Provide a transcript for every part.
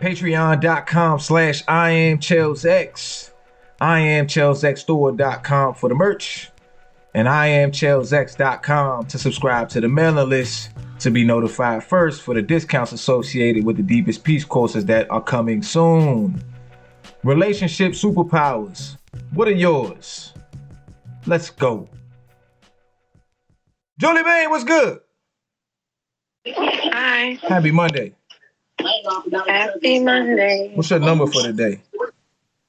Patreon.com/IamChellsX. IamChellsXstore.com for the merch. And IamChellsX.com to subscribe to the mailing list to be notified first for the discounts associated with the Deepest Peace courses that are coming soon. Relationship superpowers. What are yours? Let's go. Julie Bain, what's good? Hi. Happy Monday. Happy Monday. What's your number for today?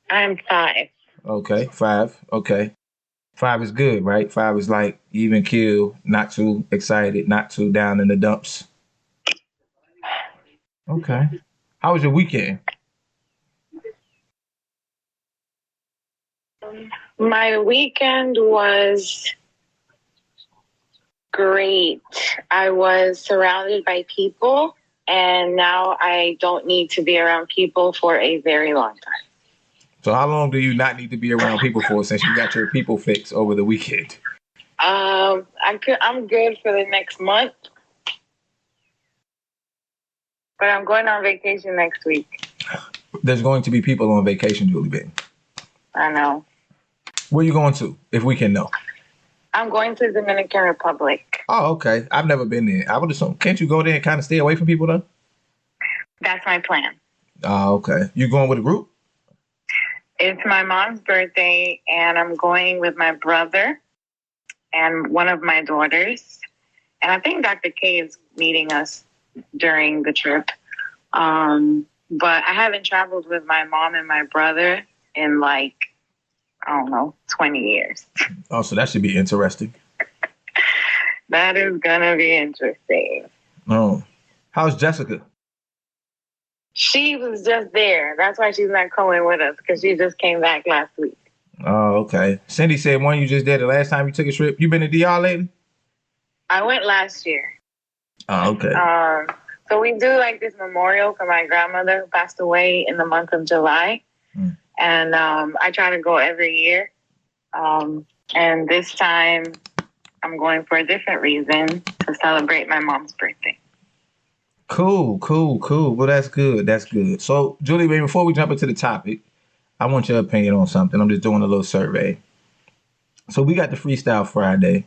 I'm 5. Okay, 5. Okay. 5 is good, right? 5 is like even keel, not too excited, not too down in the dumps. Okay. How was your weekend? My weekend was great. I was surrounded by people, and now I don't need to be around people for a very long time. So how long do you not need to be around people for since you got your people fix over the weekend? I'm good for the next month, but I'm going on vacation next week. There's going to be people on vacation, Julie Bain. I know. Where are you going to, if we can know? I'm going to the Dominican Republic. Oh, okay. I've never been there. I would assume, can't you go there and kind of stay away from people, though? That's my plan. Oh, okay. You going with a group? It's my mom's birthday, and I'm going with my brother and one of my daughters. And I think Dr. K is meeting us during the trip. But I haven't traveled with my mom and my brother in 20 years. Oh, so that should be interesting. That is going to be interesting. Oh. How's Jessica? She was just there. That's why she's not coming with us, because she just came back last week. Oh, okay. Cindy said you just did the last time you took a trip. You been to DR lately? I went last year. Oh, okay. So we do this memorial for my grandmother who passed away in the month of July. And I try to go every year. And this time I'm going for a different reason, to celebrate my mom's birthday. Cool. Well, that's good. So, Julie, before we jump into the topic, I want your opinion on something. I'm just doing a little survey. So we got the Freestyle Friday.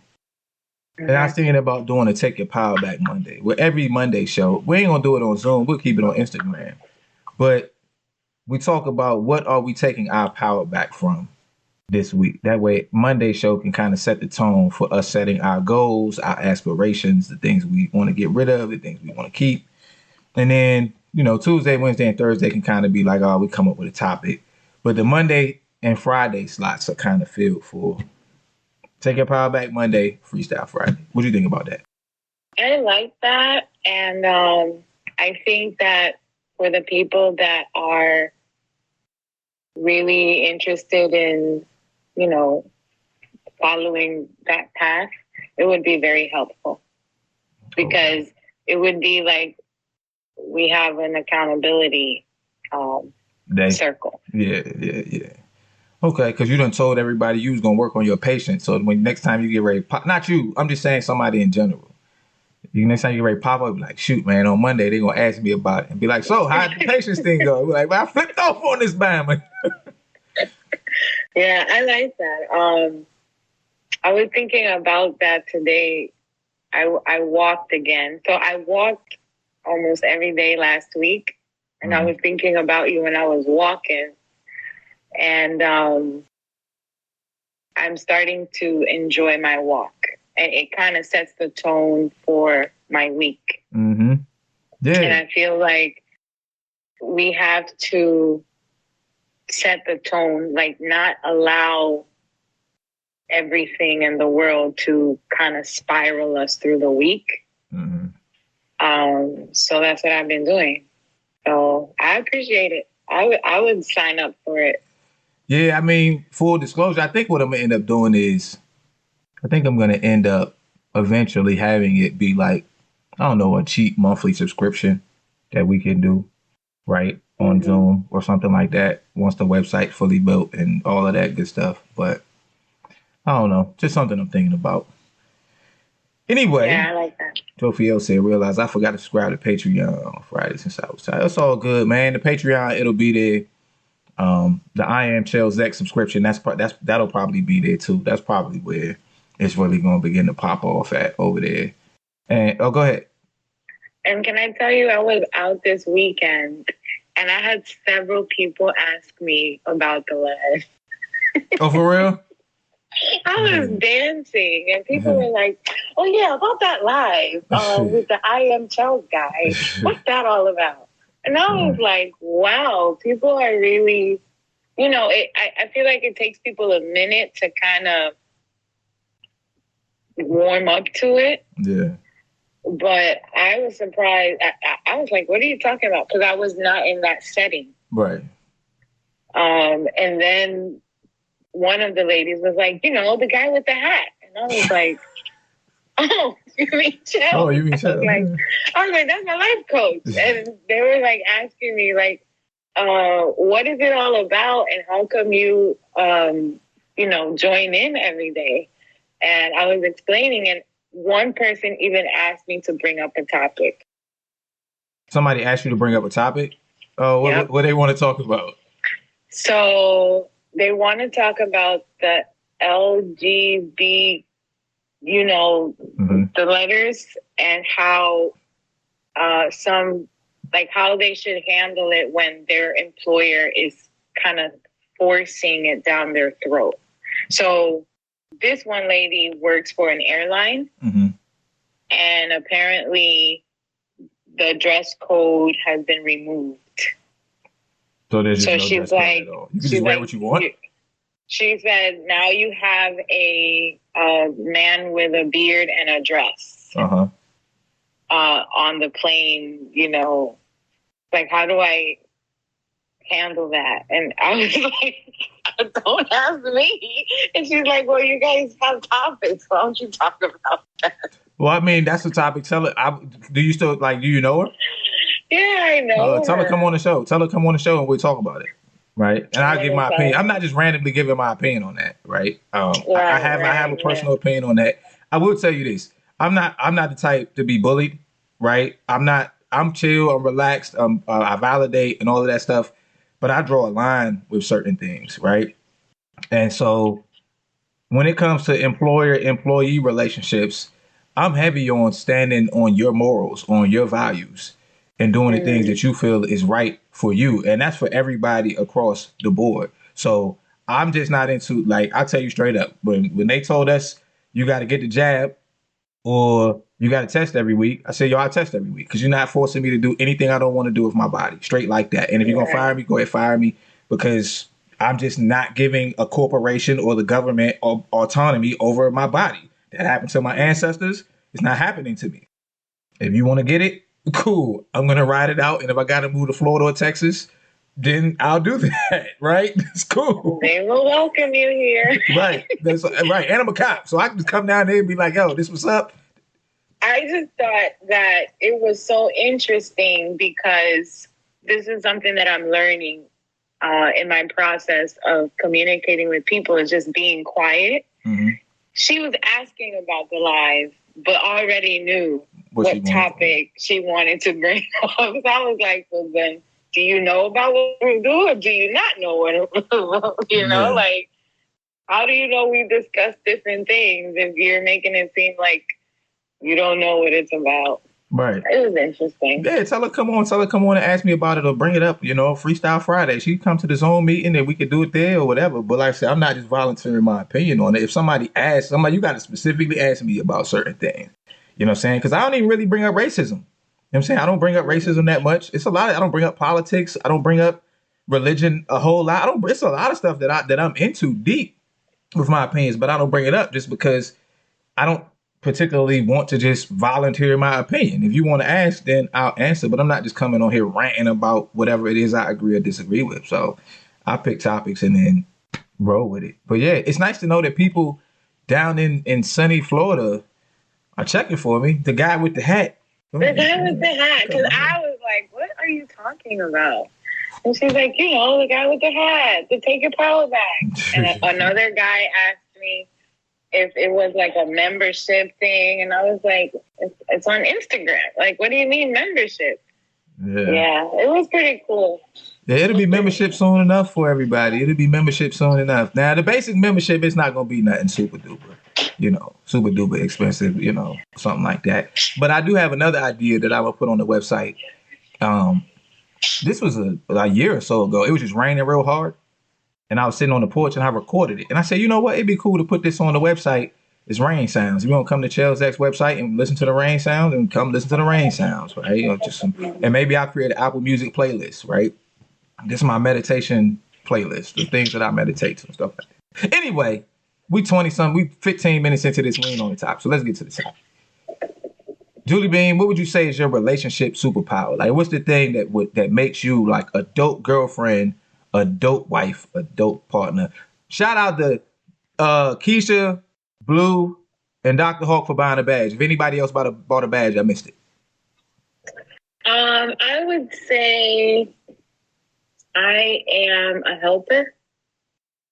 Mm-hmm. And I was thinking about doing a Take Your Power Back Monday. With every Monday show, we ain't going to do it on Zoom. We'll keep it on Instagram. But we talk about what are we taking our power back from this week. That way, Monday show can kind of set the tone for us setting our goals, our aspirations, the things we want to get rid of, the things we want to keep. And then, Tuesday, Wednesday, and Thursday can kind of be like, we come up with a topic. But the Monday and Friday slots are kind of filled for Take Your Power Back Monday, Freestyle Friday. What do you think about that? I like that. And I think that for the people that are really interested in, following that path, it would be very helpful. Because it would be like we have an accountability circle. Yeah. Okay, because you done told everybody you was going to work on your patience. So when next time you get ready, not you, I'm just saying somebody in general. Next time you get ready to pop up, be like, shoot, man, on Monday, they're going to ask me about it. And be like, so how'd the patience thing go? Be like, well, I flipped off on this Bama. Yeah, I like that. I was thinking about that today. I walked again. So I walked almost every day last week. And I was thinking about you when I was walking. And I'm starting to enjoy my walk. And it kind of sets the tone for my week. Mm-hmm. Yeah. And I feel like we have to set the tone, not allow everything in the world to kind of spiral us through the week. Mm-hmm. So that's what I've been doing. So I appreciate it. I would sign up for it. Yeah, full disclosure, I think what I'm going to end up doing is I think I'm going to end up eventually having it be a cheap monthly subscription that we can do, right, on Zoom or something like that once the website's fully built and all of that good stuff. But I don't know, just something I'm thinking about. Anyway, yeah, I like that. Sophia said, realize I forgot to subscribe to Patreon on Friday since I was tired. It's all good, man. The Patreon, it'll be there. The I Am Chill Zach subscription, that'll probably be there too. That's probably where it's really going to begin to pop off at over there. And go ahead. And can I tell you, I was out this weekend and I had several people ask me about the live. Oh, for real? I was dancing and people were like, oh yeah, about that live with the I Am Chill guy. What's that all about? And I was like, wow, people are really, I feel like it takes people a minute to kind of warm up to it. Yeah. But I was surprised. I was like, what are you talking about? Because I was not in that setting. Right. And then one of the ladies was like, the guy with the hat. And I was like, oh, you mean Chill? Oh, you mean Chill? I was like, that's my life coach. And they were like asking me like, what is it all about? And how come you, join in every day? And I was explaining, and one person even asked me to bring up a topic. Somebody asked you to bring up a topic? Oh, Yep. What they want to talk about? So they want to talk about the LGB, the letters, and how how they should handle it when their employer is kind of forcing it down their throat. So this one lady works for an airline, and apparently the dress code has been removed. So there's just no dress code at all. You can just wear what you want? She said, now you have a man with a beard and a dress on the plane, how do I handle that? And I was like, don't ask me. And she's like, well, you guys have topics. Why don't you talk about that? Well, I mean, that's the topic. Tell her. Do you still do you know her? Yeah, I know. Tell her come on the show. Tell her come on the show and we'll talk about it. Right. And I'll give my opinion. I'm not just randomly giving my opinion on that. Right. I have a personal opinion on that. I will tell you this. I'm not the type to be bullied. Right. I'm chill. I'm relaxed. I validate and all of that stuff. But I draw a line with certain things. Right. And so when it comes to employer-employee relationships, I'm heavy on standing on your morals, on your values, and doing the things that you feel is right for you. And that's for everybody across the board. So I'm just not into, I'll tell you straight up, when they told us you got to get the jab or you got to test every week, I said, I test every week because you're not forcing me to do anything I don't want to do with my body. Straight like that. And if you're going to fire me, go ahead, fire me, because I'm just not giving a corporation or the government autonomy over my body. That happened to my ancestors. It's not happening to me. If you want to get it, cool. I'm going to ride it out. And if I got to move to Florida or Texas, then I'll do that. Right? It's cool. They will welcome you here. Right. That's right. And I'm a cop. So I can just come down there and be like, yo, this what's up. I just thought that it was so interesting because this is something that I'm learning in my process of communicating with people, is just being quiet. She was asking about the live, but already knew what topic she wanted to bring up. So I was like, well, then, do you know about what we do, or do you not know what how do you know we discuss different things if you're making it seem like you don't know what it's about? Right. It was interesting. Yeah, tell her come on and ask me about it or bring it up, Freestyle Friday. She come to the Zoom meeting and we could do it there or whatever. But like I said, I'm not just volunteering my opinion on it. If somebody asks, you got to specifically ask me about certain things. You know what I'm saying? Because I don't even really bring up racism. You know what I'm saying? I don't bring up racism that much. It's a lot. I don't bring up politics. I don't bring up religion a whole lot. It's a lot of stuff that I'm into deep with my opinions, but I don't bring it up just because I don't particularly want to just volunteer my opinion. If you want to ask, then I'll answer, but I'm not just coming on here ranting about whatever it is I agree or disagree with. So I pick topics and then roll with it. But yeah, it's nice to know that people down in sunny Florida are checking for me. The guy with the hat. The guy with the hat. Because I was like, what are you talking about? And she's like, the guy with the hat, to take your power back. And another guy asked me, if it was like a membership thing, and I was like, it's on Instagram. Like, what do you mean membership? Yeah, it was pretty cool. Yeah, it'll be membership soon enough for everybody. It'll be membership soon enough. Now, the basic membership is not going to be nothing super duper, super duper expensive, something like that. But I do have another idea that I will put on the website. This was a year or so ago. It was just raining real hard. And I was sitting on the porch and I recorded it. And I said, you know what? It'd be cool to put this on the website. It's rain sounds. You want to come to Chell's X website and listen to the rain sounds and come listen to the rain sounds, right? And maybe I'll create an Apple Music playlist, right? This is my meditation playlist, the things that I meditate to and stuff like that. Anyway, we 15 minutes into this, we ain't on the top. So let's get to the top. Julie Bean, what would you say is your relationship superpower? Like, what's the thing that makes you like a dope girlfriend, a dope wife, a dope partner? Shout out to Keisha, Blue, and Dr. Hawk for buying a badge. If anybody else bought a badge, I missed it. I would say I am a helper,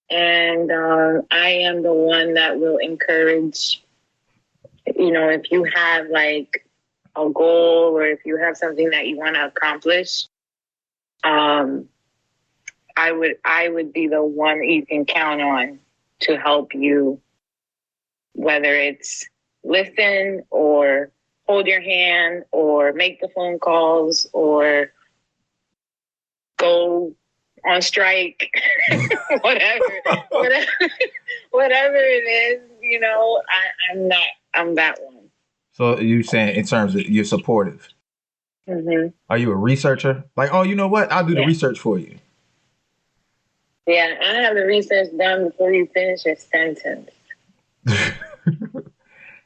and I am the one that will encourage, if you have like a goal or if you have something that you want to accomplish, I would be the one that you can count on to help you, whether it's listen or hold your hand or make the phone calls or go on strike, whatever it is, I'm that one. So you saying in terms of you're supportive? Mm-hmm. Are you a researcher? Like, oh, you know what? I'll do the research for you. Yeah, I have the research done before you finish your sentence.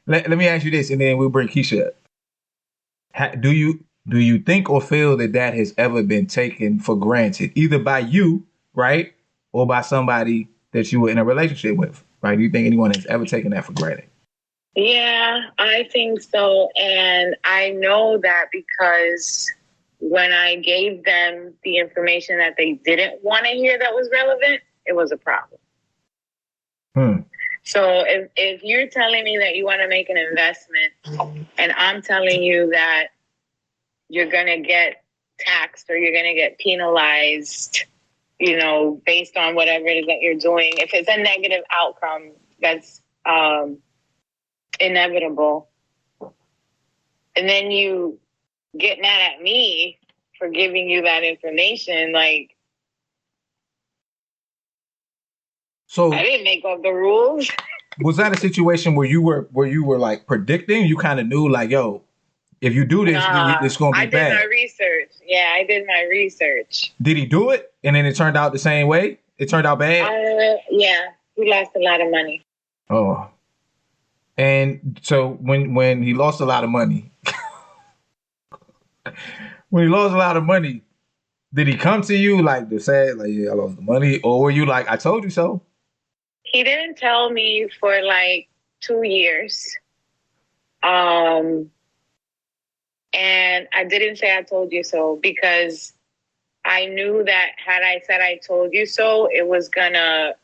Let me ask you this, and then we'll bring Keisha up. Do you think or feel that has ever been taken for granted, either by you, right, or by somebody that you were in a relationship with, right? Do you think anyone has ever taken that for granted? Yeah, I think so. And I know that because when I gave them the information that they didn't want to hear that was relevant, it was a problem. So if you're telling me that you want to make an investment and I'm telling you that you're going to get taxed or you're going to get penalized, based on whatever it is that you're doing, if it's a negative outcome that's inevitable, and then you get mad at me for giving you that information, like, so I didn't make up the rules. Was that a situation where you were like predicting? You kind of knew, like, yo, if you do this, it's going to be bad. I did my research. Yeah, I did my research. Did he do it? And then it turned out the same way? It turned out bad? Yeah, he lost a lot of money. Oh. And so when he lost a lot of money, did he come to you like to say, like, yeah, I lost the money? Or were you like, I told you so? He didn't tell me for like 2 years. And I didn't say I told you so because I knew that had I said I told you so, it was gonna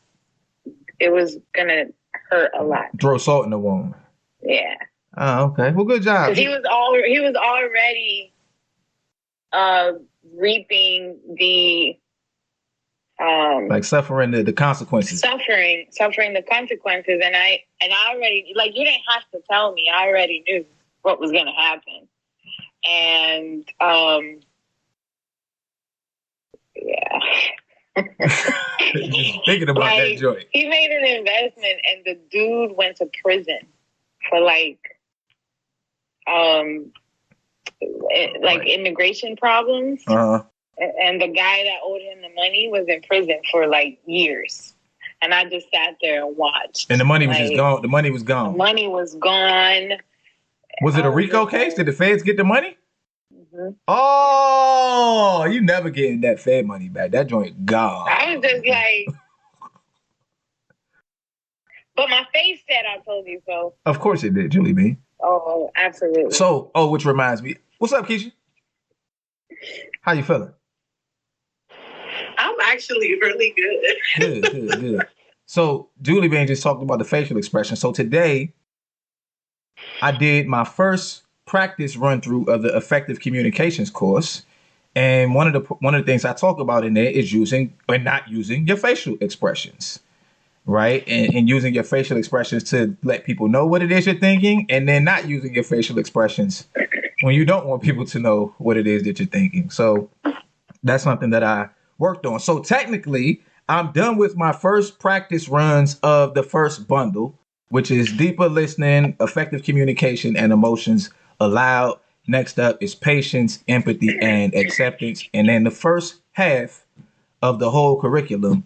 hurt a lot. Throw salt in the wound. Yeah. Oh, okay. Well, good job. Because he was already reaping the like suffering the consequences. Suffering the consequences, and I already, like, you didn't have to tell me. I already knew what was going to happen, and yeah. Just thinking about that joint. He made an investment, and the dude went to prison for immigration problems. Uh-huh. And the guy that owed him the money was in prison for like years. And I just sat there and watched. And the money was just gone. The money was gone. The money was gone. Was it a RICO case? Did the feds get the money? Mm-hmm. Oh, you never getting that Fed money back. That joint gone. I was just like, but my face said I told you so. Of course it did, Julie B. Oh, absolutely. So, which reminds me. What's up, Keisha? How you feeling? I'm actually really good. Good. So Julie Bean just talked about the facial expression. So today I did my first practice run through of the effective communications course. And one of the things I talk about in there is using or not using your facial expressions, right? And using your facial expressions to let people know what it is you're thinking, and then not using your facial expressions when you don't want people to know what it is that you're thinking. So that's something that I worked on. So technically, I'm done with my first practice runs of the first bundle, which is deeper listening, effective communication, and emotions allowed. Next up is patience, empathy, and acceptance. And then the first half of the whole curriculum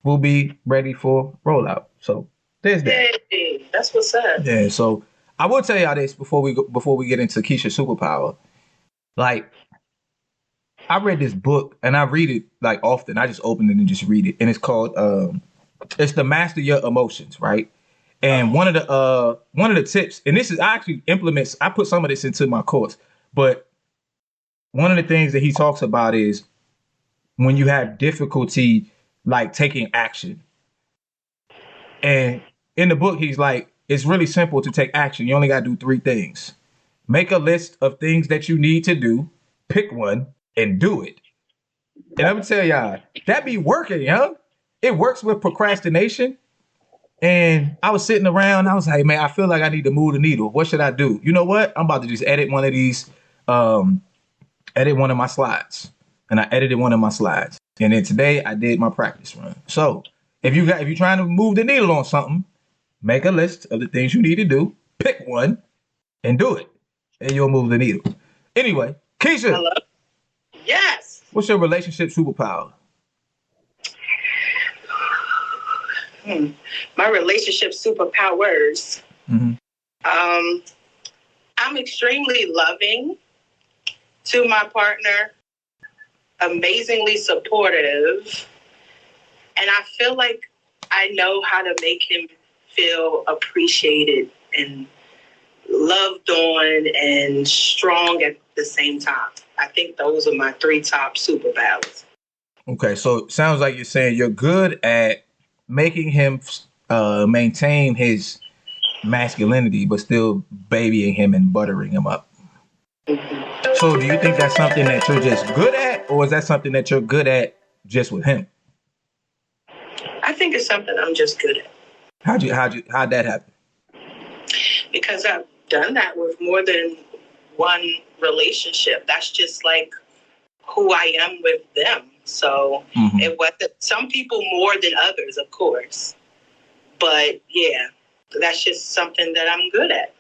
will be ready for rollout. So there's that. Hey, that's what's up. Yeah. So I will tell y'all this before we get into Keisha's superpower. Like, I read this book and I read it like often. I just open it and just read it, and it's called it's the Master Your Emotions, right? And one of the tips, and this is I actually implements. I put some of this into my course, but one of the things that he talks about is when you have difficulty like taking action. And in the book, he's like, it's really simple to take action. You only got to do three things: make a list of things that you need to do, pick one, and do it. And I'm gonna tell y'all, that be working, yo. It works with procrastination. And I was sitting around, I was like, man, I feel like I need to move the needle. What should I do? You know what? I'm about to just um, edit one of my slides. And I edited one of my slides. And then today I did my practice run. So if you're trying to move the needle on something, make a list of the things you need to do, pick one, and do it. And you'll move the needle. Anyway, Keisha. Hello? Yes. What's your relationship superpower? My relationship superpowers. Mm-hmm. I'm extremely loving to my partner, amazingly supportive, and I feel like I know how to make him feel appreciated and loved on and strong at the same time. I think those are my three top superpowers. Okay, so it sounds like you're saying you're good at making him maintain his masculinity, but still babying him and buttering him up. Mm-hmm. So, do you think that's something that you're just good at, or is that something that you're good at just with him? I think it's something I'm just good at. How'd that happen? Because I've done that with more than one relationship. That's just like who I am with them. So It wasn't some people more than others, of course. But yeah, that's just something that I'm good at.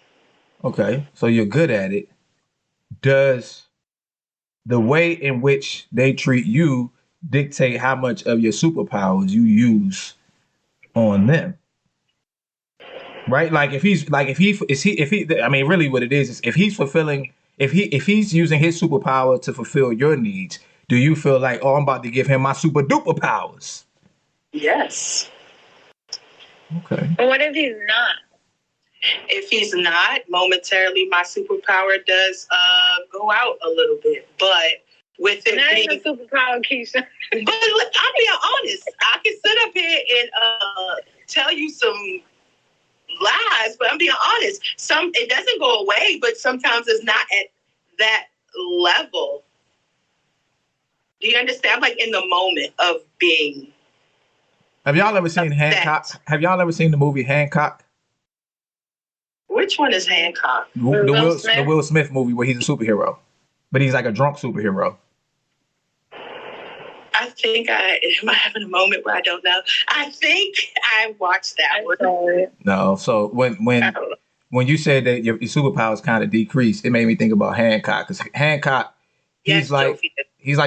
Okay, so you're good at it. Does the way in which they treat you dictate how much of your superpowers you use on them? Right? Like I mean, really what it is if he's fulfilling, if he's using his superpower to fulfill your needs, do you feel like, oh, I'm about to give him my super duper powers? Yes. Okay. But what if he's not? If he's not, momentarily my superpower does go out a little bit. But with it That being ain't a superpower, Keisha. But I'm being honest. I can sit up here and tell you some lies, but I'm being honest. It doesn't go away, but sometimes it's not at that level. Do you understand? I'm like in the moment of being. Have y'all ever seen Hancock? Have y'all ever seen the movie Hancock? Which one is Hancock? The Will Smith movie where he's a superhero, but he's like a drunk superhero. I think am I having a moment where I don't know? I think I watched that one. No, so when you said that your superpowers kind of decreased, it made me think about Hancock, because Hancock, he's like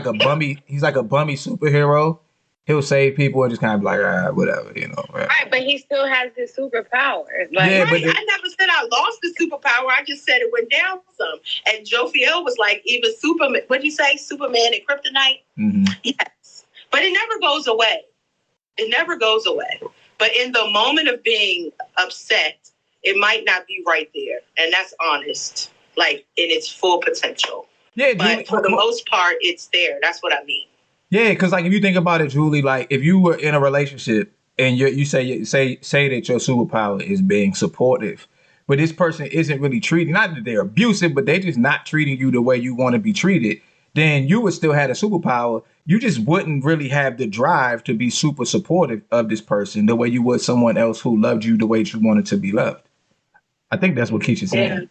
a bummy superhero. He'll save people and just kind of be like, whatever, you know. Right, but he still has this superpower. Like, yeah, but I never said I lost the superpower. I just said it went down some. And Jophiel was like, even Superman. What'd you say? Superman and Kryptonite? Mm-hmm. Yes, but it never goes away. It never goes away. But in the moment of being upset, it might not be right there, and that's honest. Like in its full potential. Yeah, but for the most part, it's there. That's what I mean. Yeah, because like if you think about it, Julie, like if you were in a relationship and you say that your superpower is being supportive, but this person isn't really treating, not that they're abusive, but they just not treating you the way you want to be treated, then you would still have a superpower. You just wouldn't really have the drive to be super supportive of this person the way you would someone else who loved you the way you wanted to be loved. I think that's what Keisha's saying.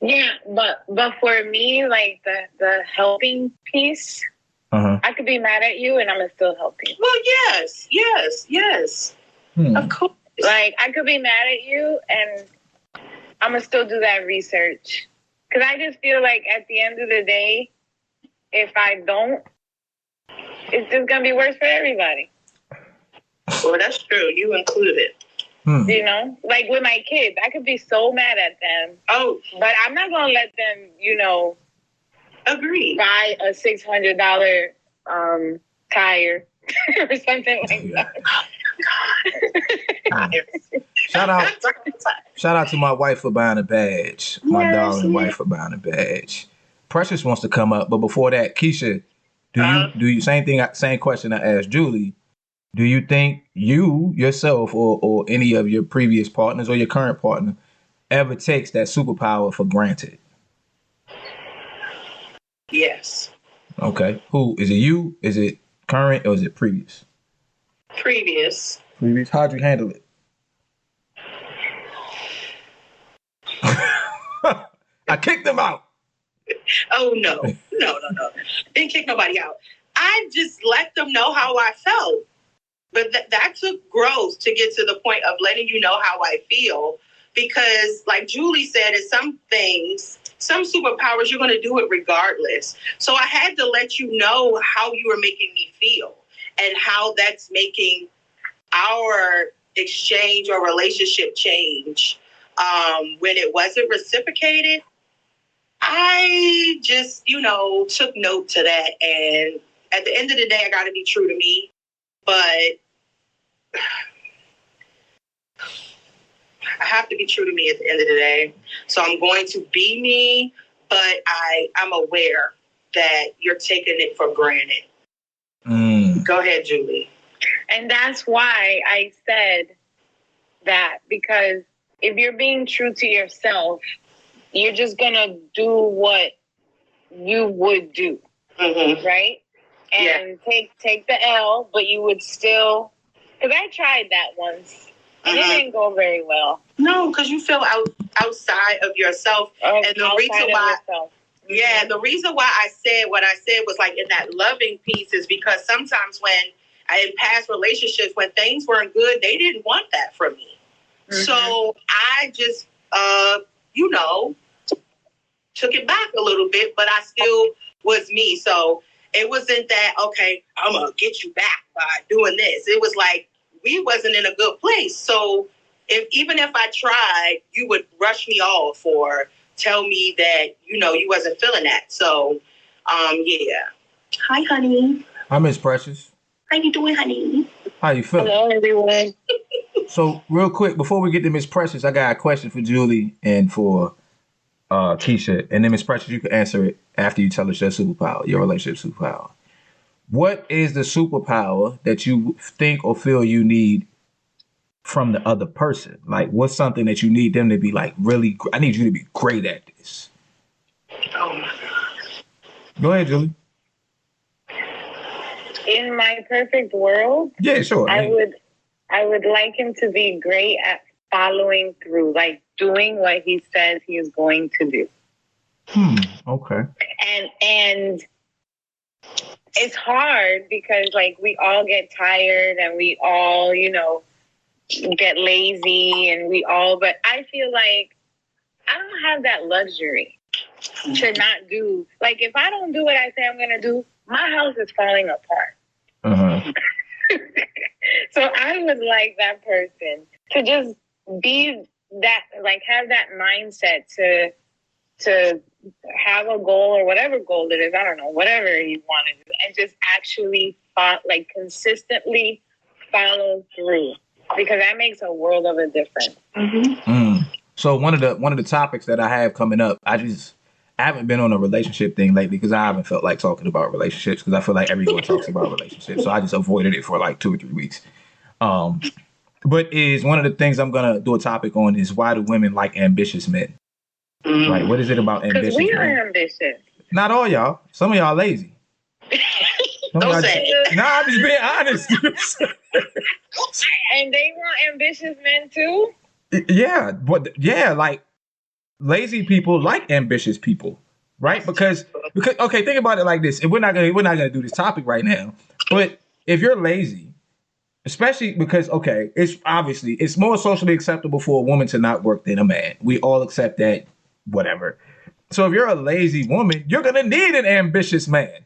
Yeah, but for me, like the helping piece, I could be mad at you and I'm gonna still help you. Well, yes. Of course. Like I could be mad at you and I'm gonna still do that research because I just feel like at the end of the day, if I don't, it's just gonna be worse for everybody. Well, that's true. You included. You know, like with my kids, I could be so mad at them. Oh, but I'm not gonna let them, you know, agree. Buy a $600 tire or something like that. Shout out to my wife for buying a badge. My darling wife for buying a badge. Precious wants to come up, but before that, Keisha, do you same question I asked Julie? Do you think you yourself or any of your previous partners or your current partner ever takes that superpower for granted? Yes. Okay. Who is it? You? Is it current or is it previous? Previous. How'd you handle it? I kicked them out. Oh no. Didn't kick nobody out. I just let them know how I felt. But that took growth to get to the point of letting you know how I feel. Because like Julie said, in some things, some superpowers, you're going to do it regardless. So I had to let you know how you were making me feel and how that's making our exchange or relationship change. When it wasn't reciprocated, I just, took note to that. And at the end of the day, I got to be true to me. But I have to be true to me at the end of the day. So I'm going to be me, but I'm aware that you're taking it for granted. Go ahead, Julie. And that's why I said that, because if you're being true to yourself, you're just going to do what you would do, right? And take the L, but you would still, because I tried that once. And it didn't go very well. No, because you feel outside of yourself. And the reason why, the reason why I said what I said was like in that loving piece is because sometimes in past relationships, when things weren't good, they didn't want that from me. So I just, took it back a little bit, but I still was me. So it wasn't that, okay, I'm going to get you back by doing this. It was like, we wasn't in a good place. So even if I tried, you would rush me off or tell me that, you wasn't feeling that. So, yeah. Hi, honey. Hi, Miss Precious. How you doing, honey? How you feeling? Hello, everyone. So real quick, before we get to Miss Precious, I got a question for Julie and for Keisha. And then Miss Precious, you can answer it after you tell us your superpower, your relationship superpower. What is the superpower that you think or feel you need from the other person? Like, what's something that you need them to be like, really, I need you to be great at this. Oh my gosh. Go ahead, Julie. In my perfect world, yeah, sure. I would like him to be great at following through, like doing what he says he is going to do. Okay. And it's hard because like we all get tired and we all, get lazy and but I feel like I don't have that luxury to not do, like if I don't do what I say I'm going to do, my house is falling apart. So I would like that person to just be that, like have that mindset to have a goal or whatever goal it is. I don't know, whatever you want to do, and just actually consistently follow through, because that makes a world of a difference. So one of the topics that I have coming up, I haven't been on a relationship thing lately because I haven't felt like talking about relationships because I feel like everyone talks about relationships. So I just avoided it for like 2 or 3 weeks. Um, but is one of the things I'm gonna do a topic on is why do women like ambitious men? Right? What is it about Because ambitious we are men? ambitious. Not all y'all. Some of y'all lazy. Some of Don't y'all say it. Nah, I'm just being honest. And they want ambitious men too? Yeah, but yeah, like lazy people like ambitious people, right? Because okay, think about it like this. And we're not gonna do this topic right now. But if you're lazy, especially because okay, it's more socially acceptable for a woman to not work than a man. We all accept that, whatever. So if you're a lazy woman, you're gonna need an ambitious man.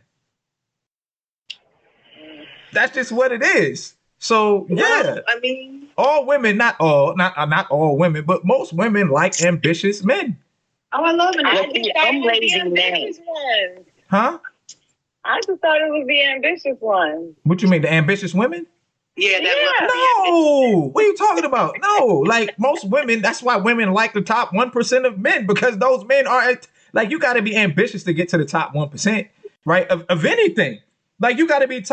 That's just what it is. So yeah, Well, I mean, all women, not all women, but most women like ambitious men. oh, I love I it. just thought it was the ambitious ones. Huh? I just thought it was the ambitious ones. What you mean, the ambitious women? Yeah, that No, what are you talking about? No, like most women, that's why women like the top 1% of men because those men are like, you got to be ambitious to get to the top 1%, right? Of anything. Like you got to be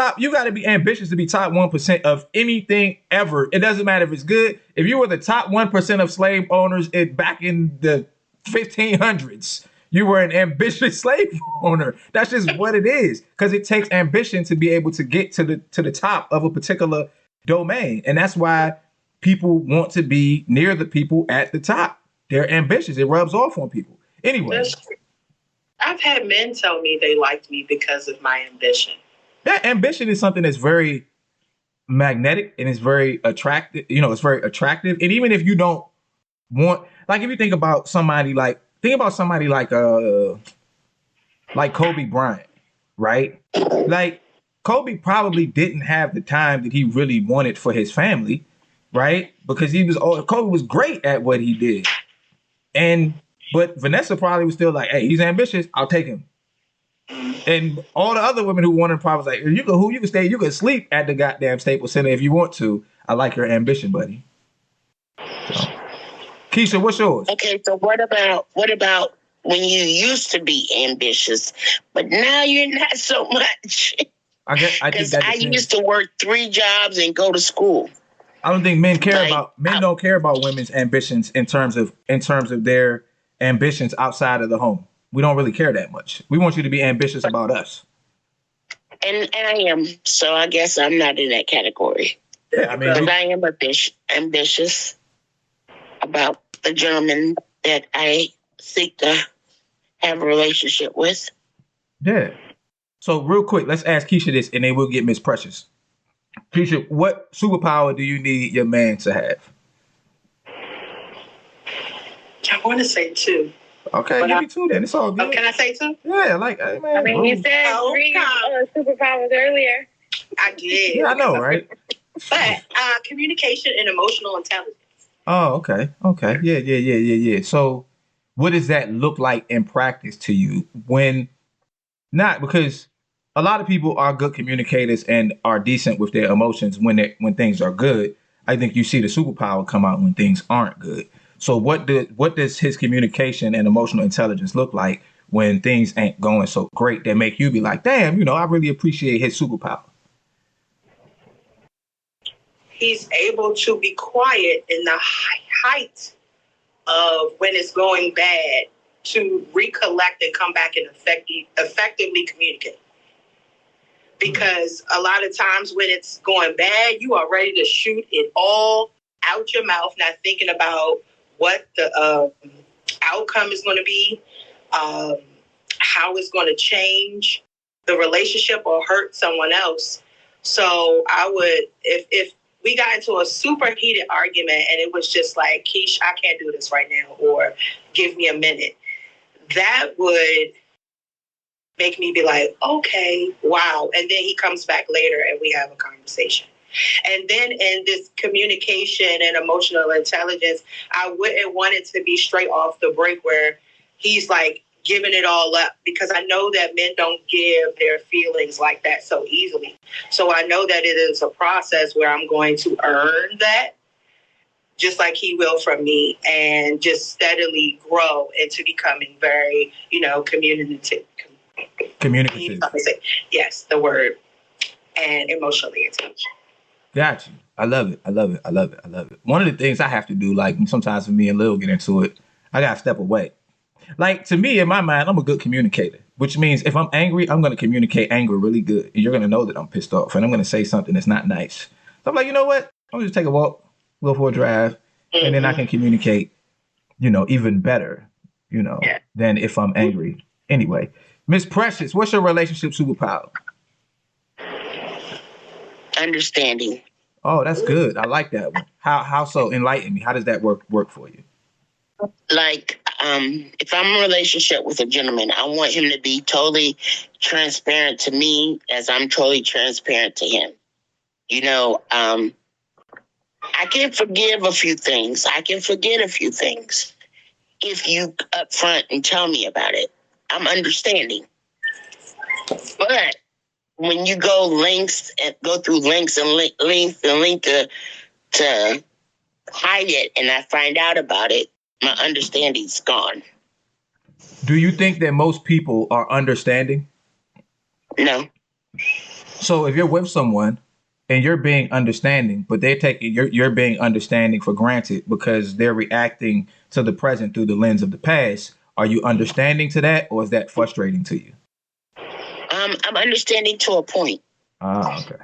ambitious to be top 1% of anything ever. It doesn't matter if it's good. If you were the top 1% of slave owners back in the 1500s, you were an ambitious slave owner. That's just what it is. Because it takes ambition to be able to get to the top of a particular domain. And that's why people want to be near the people at the top. They're ambitious. It rubs off on people. Anyway, I've had men tell me they liked me because of my ambition. that ambition is something that's very magnetic and it's very attractive. It's very attractive. And even if you don't want, like, if you think about somebody like Kobe Bryant, right? Like Kobe probably didn't have the time that he really wanted for his family, right? Because Kobe was great at what he did. But Vanessa probably was still like, hey, he's ambitious, I'll take him. And all the other women who wanted probably was like, you can sleep at the goddamn Staples Center if you want to. I like your ambition, buddy. So, Keisha, what's yours? Okay, so what about when you used to be ambitious, but now you're not so much? Because I used to work 3 jobs and go to school. I don't think men don't care about women's ambitions in terms of their ambitions outside of the home. We don't really care that much. We want you to be ambitious about us. And I am, so I guess I'm not in that category. Yeah, I mean, I am ambitious about the gentleman that I seek to have a relationship with. Yeah. So real quick, let's ask Keisha this, and then we'll get Miss Precious. Keisha, what superpower do you need your man to have? I want to say 2. Okay, give me 2 then. It's all good. Oh, can I say 2? Yeah, like, hey, man. I mean, you said 3 superpowers earlier. I did. Yeah, I know, right? But communication and emotional intelligence. Oh, okay. Okay. Yeah. So what does that look like in practice to you because a lot of people are good communicators and are decent with their emotions when things are good. I think you see the superpower come out when things aren't good. So what does his communication and emotional intelligence look like when things ain't going so great that make you be like, damn, I really appreciate his superpower? He's able to be quiet in the height of when it's going bad to recollect and come back and effectively communicate. Because a lot of times when it's going bad, you are ready to shoot it all out your mouth, not thinking about what the outcome is going to be, how it's going to change the relationship or hurt someone else. So I would, if we got into a super heated argument and it was just like, Keish, I can't do this right now, or give me a minute, that would make me be like, okay, wow. And then he comes back later and we have a conversation. And then in this communication and emotional intelligence, I wouldn't want it to be straight off the break where he's like giving it all up, because I know that men don't give their feelings like that so easily. So I know that it is a process where I'm going to earn that, just like he will from me, and just steadily grow into becoming very, communicative. Yes, the word. And emotionally intelligent. Got you. I love it. I love it. I love it. I love it. One of the things I have to do, like sometimes for me and Lil get into it, I gotta step away. Like to me, in my mind, I'm a good communicator, which means if I'm angry, I'm gonna communicate anger really good, and you're gonna know that I'm pissed off, and I'm gonna say something that's not nice. So I'm like, you know what? I'm gonna just take a walk, go for a drive, and then I can communicate, even better, than if I'm angry. Anyway, Miss Precious, what's your relationship superpower? Understanding. Oh, that's good. I like that one. How so? Enlighten me. How does that work for you? Like, if I'm in a relationship with a gentleman, I want him to be totally transparent to me as I'm totally transparent to him. I can forgive a few things. I can forget a few things if you upfront and tell me about it. I'm understanding. But when you go through lengths and length to hide it, and I find out about it, my understanding's gone. Do you think that most people are understanding? No. So if you're with someone and you're being understanding, but they're taking you're being understanding for granted because they're reacting to the present through the lens of the past, are you understanding to that, or is that frustrating to you? I'm understanding to a point. Ah, okay.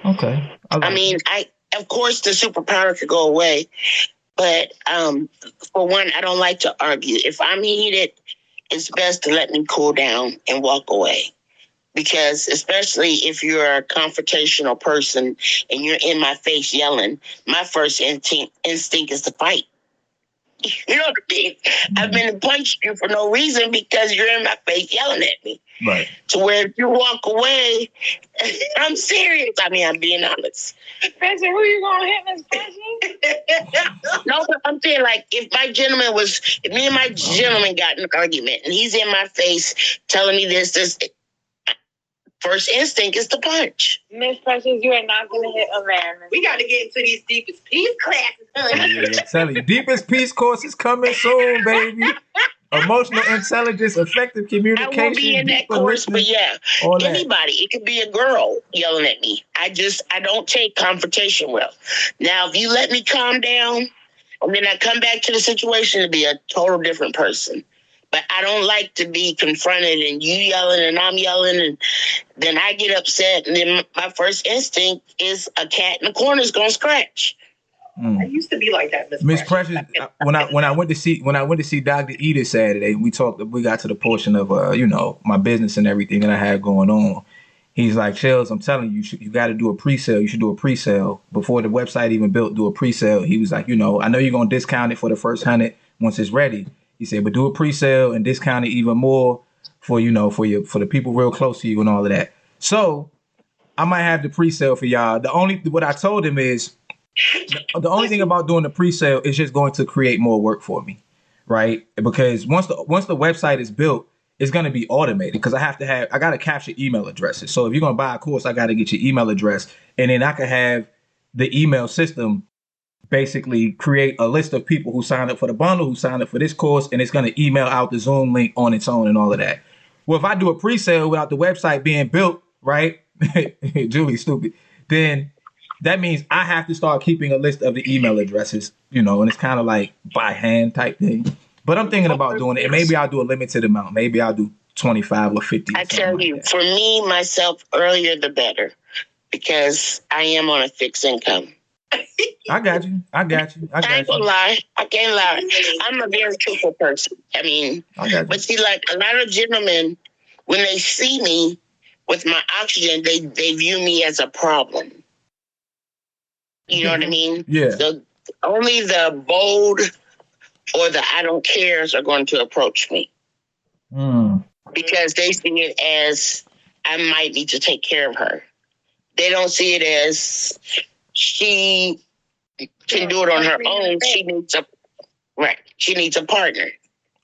Okay. Of course, the superpower could go away, but for one, I don't like to argue. If I'm heated, it's best to let me cool down and walk away. Because especially if you're a confrontational person and you're in my face yelling, my first instinct is to fight. You know what I mean? I've been punching you for no reason because you're in my face yelling at me. Right. To where if you walk away, I'm serious. I'm being honest. Spencer, who you gonna hit, Miss Spencer? No, but I'm saying, like, if me and my gentleman got in an argument and he's in my face telling me this, first instinct is to punch. Miss Precious, you are not going to hit a man. We got to get into these deepest peace classes. Yeah, I'm telling you, deepest peace course is coming soon, baby. Emotional intelligence, effective communication. I will be in that course, but yeah, anybody. It could be a girl yelling at me. I don't take confrontation well. Now, if you let me calm down, and then I come back to the situation to be a total different person. But I don't like to be confronted and you yelling and I'm yelling, and then I get upset, and then my first instinct is a cat in the corner is gonna scratch. I used to be like that, Miss Precious. When I went to see Dr. Edith Saturday, we got to the portion of my business and everything that I had going on. He's like, Shells, I'm telling you, you got to do a pre-sale. You should do a pre-sale before the website even built. Do a pre-sale. He was like, I know you're gonna discount it for the first 100 once it's ready. He said, but do a pre-sale and discount it even more for the people real close to you and all of that. So I might have the pre-sale for y'all. What I told him is the only thing about doing the pre-sale is just going to create more work for me, right? Because once the website is built, it's going to be automated because I got to capture email addresses. So if you're going to buy a course, I got to get your email address, and then I can have the email system basically create a list of people who signed up for the bundle, who signed up for this course, and it's going to email out the Zoom link on its own and all of that. Well, if I do a pre-sale without the website being built, right? Julie's stupid. Then that means I have to start keeping a list of the email addresses, and it's kind of like by hand type thing. But I'm thinking about doing it, and maybe I'll do a limited amount. Maybe I'll do 25 or 50. I tell you, for me, myself, earlier the better, because I am on a fixed income. I got you. I ain't gonna lie. I can't lie. I'm a very truthful person. But see, like a lot of gentlemen, when they see me with my oxygen, they view me as a problem. You know what I mean? Yeah. So only the bold or the I don't cares are going to approach me. Because they see it as I might need to take care of her. They don't see it as she can do it on her own. She needs a partner.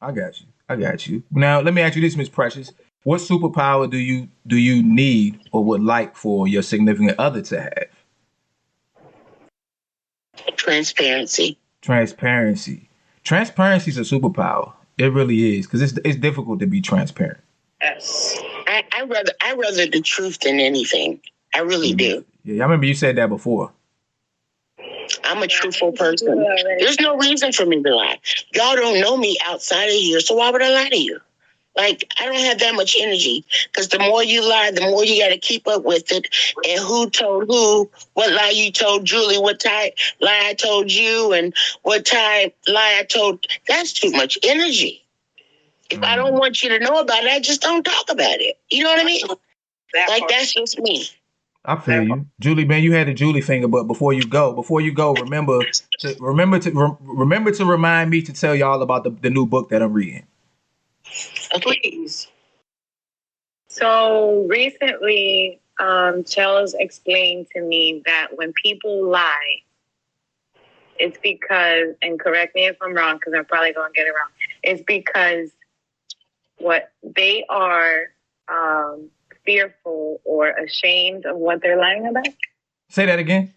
I got you. Now let me ask you this, Miss Precious. What superpower do you need or would like for your significant other to have? Transparency. Transparency is a superpower. It really is, because it's difficult to be transparent. Yes. I rather the truth than anything. I really do. Yeah, I remember you said that before. I'm a truthful person. There's no reason for me to lie. Y'all don't know me outside of here, so why would I lie to you? Like, I don't have that much energy, because the more you lie, the more you got to keep up with it. And who told who, what lie you told Julie, what time lie I told you, and what time lie I told. That's too much energy. If I don't want you to know about it, I just don't talk about it. You know what I mean? That's just me. I feel you, Julie. Man, you had the Julie finger, but before you go, remember to remind me to tell y'all about the new book that I'm reading. Please. So recently, Charles explained to me that when people lie, it's because, and correct me if I'm wrong, because I'm probably going to get it wrong, it's because what they are fearful or ashamed of what they're lying about. Say that again.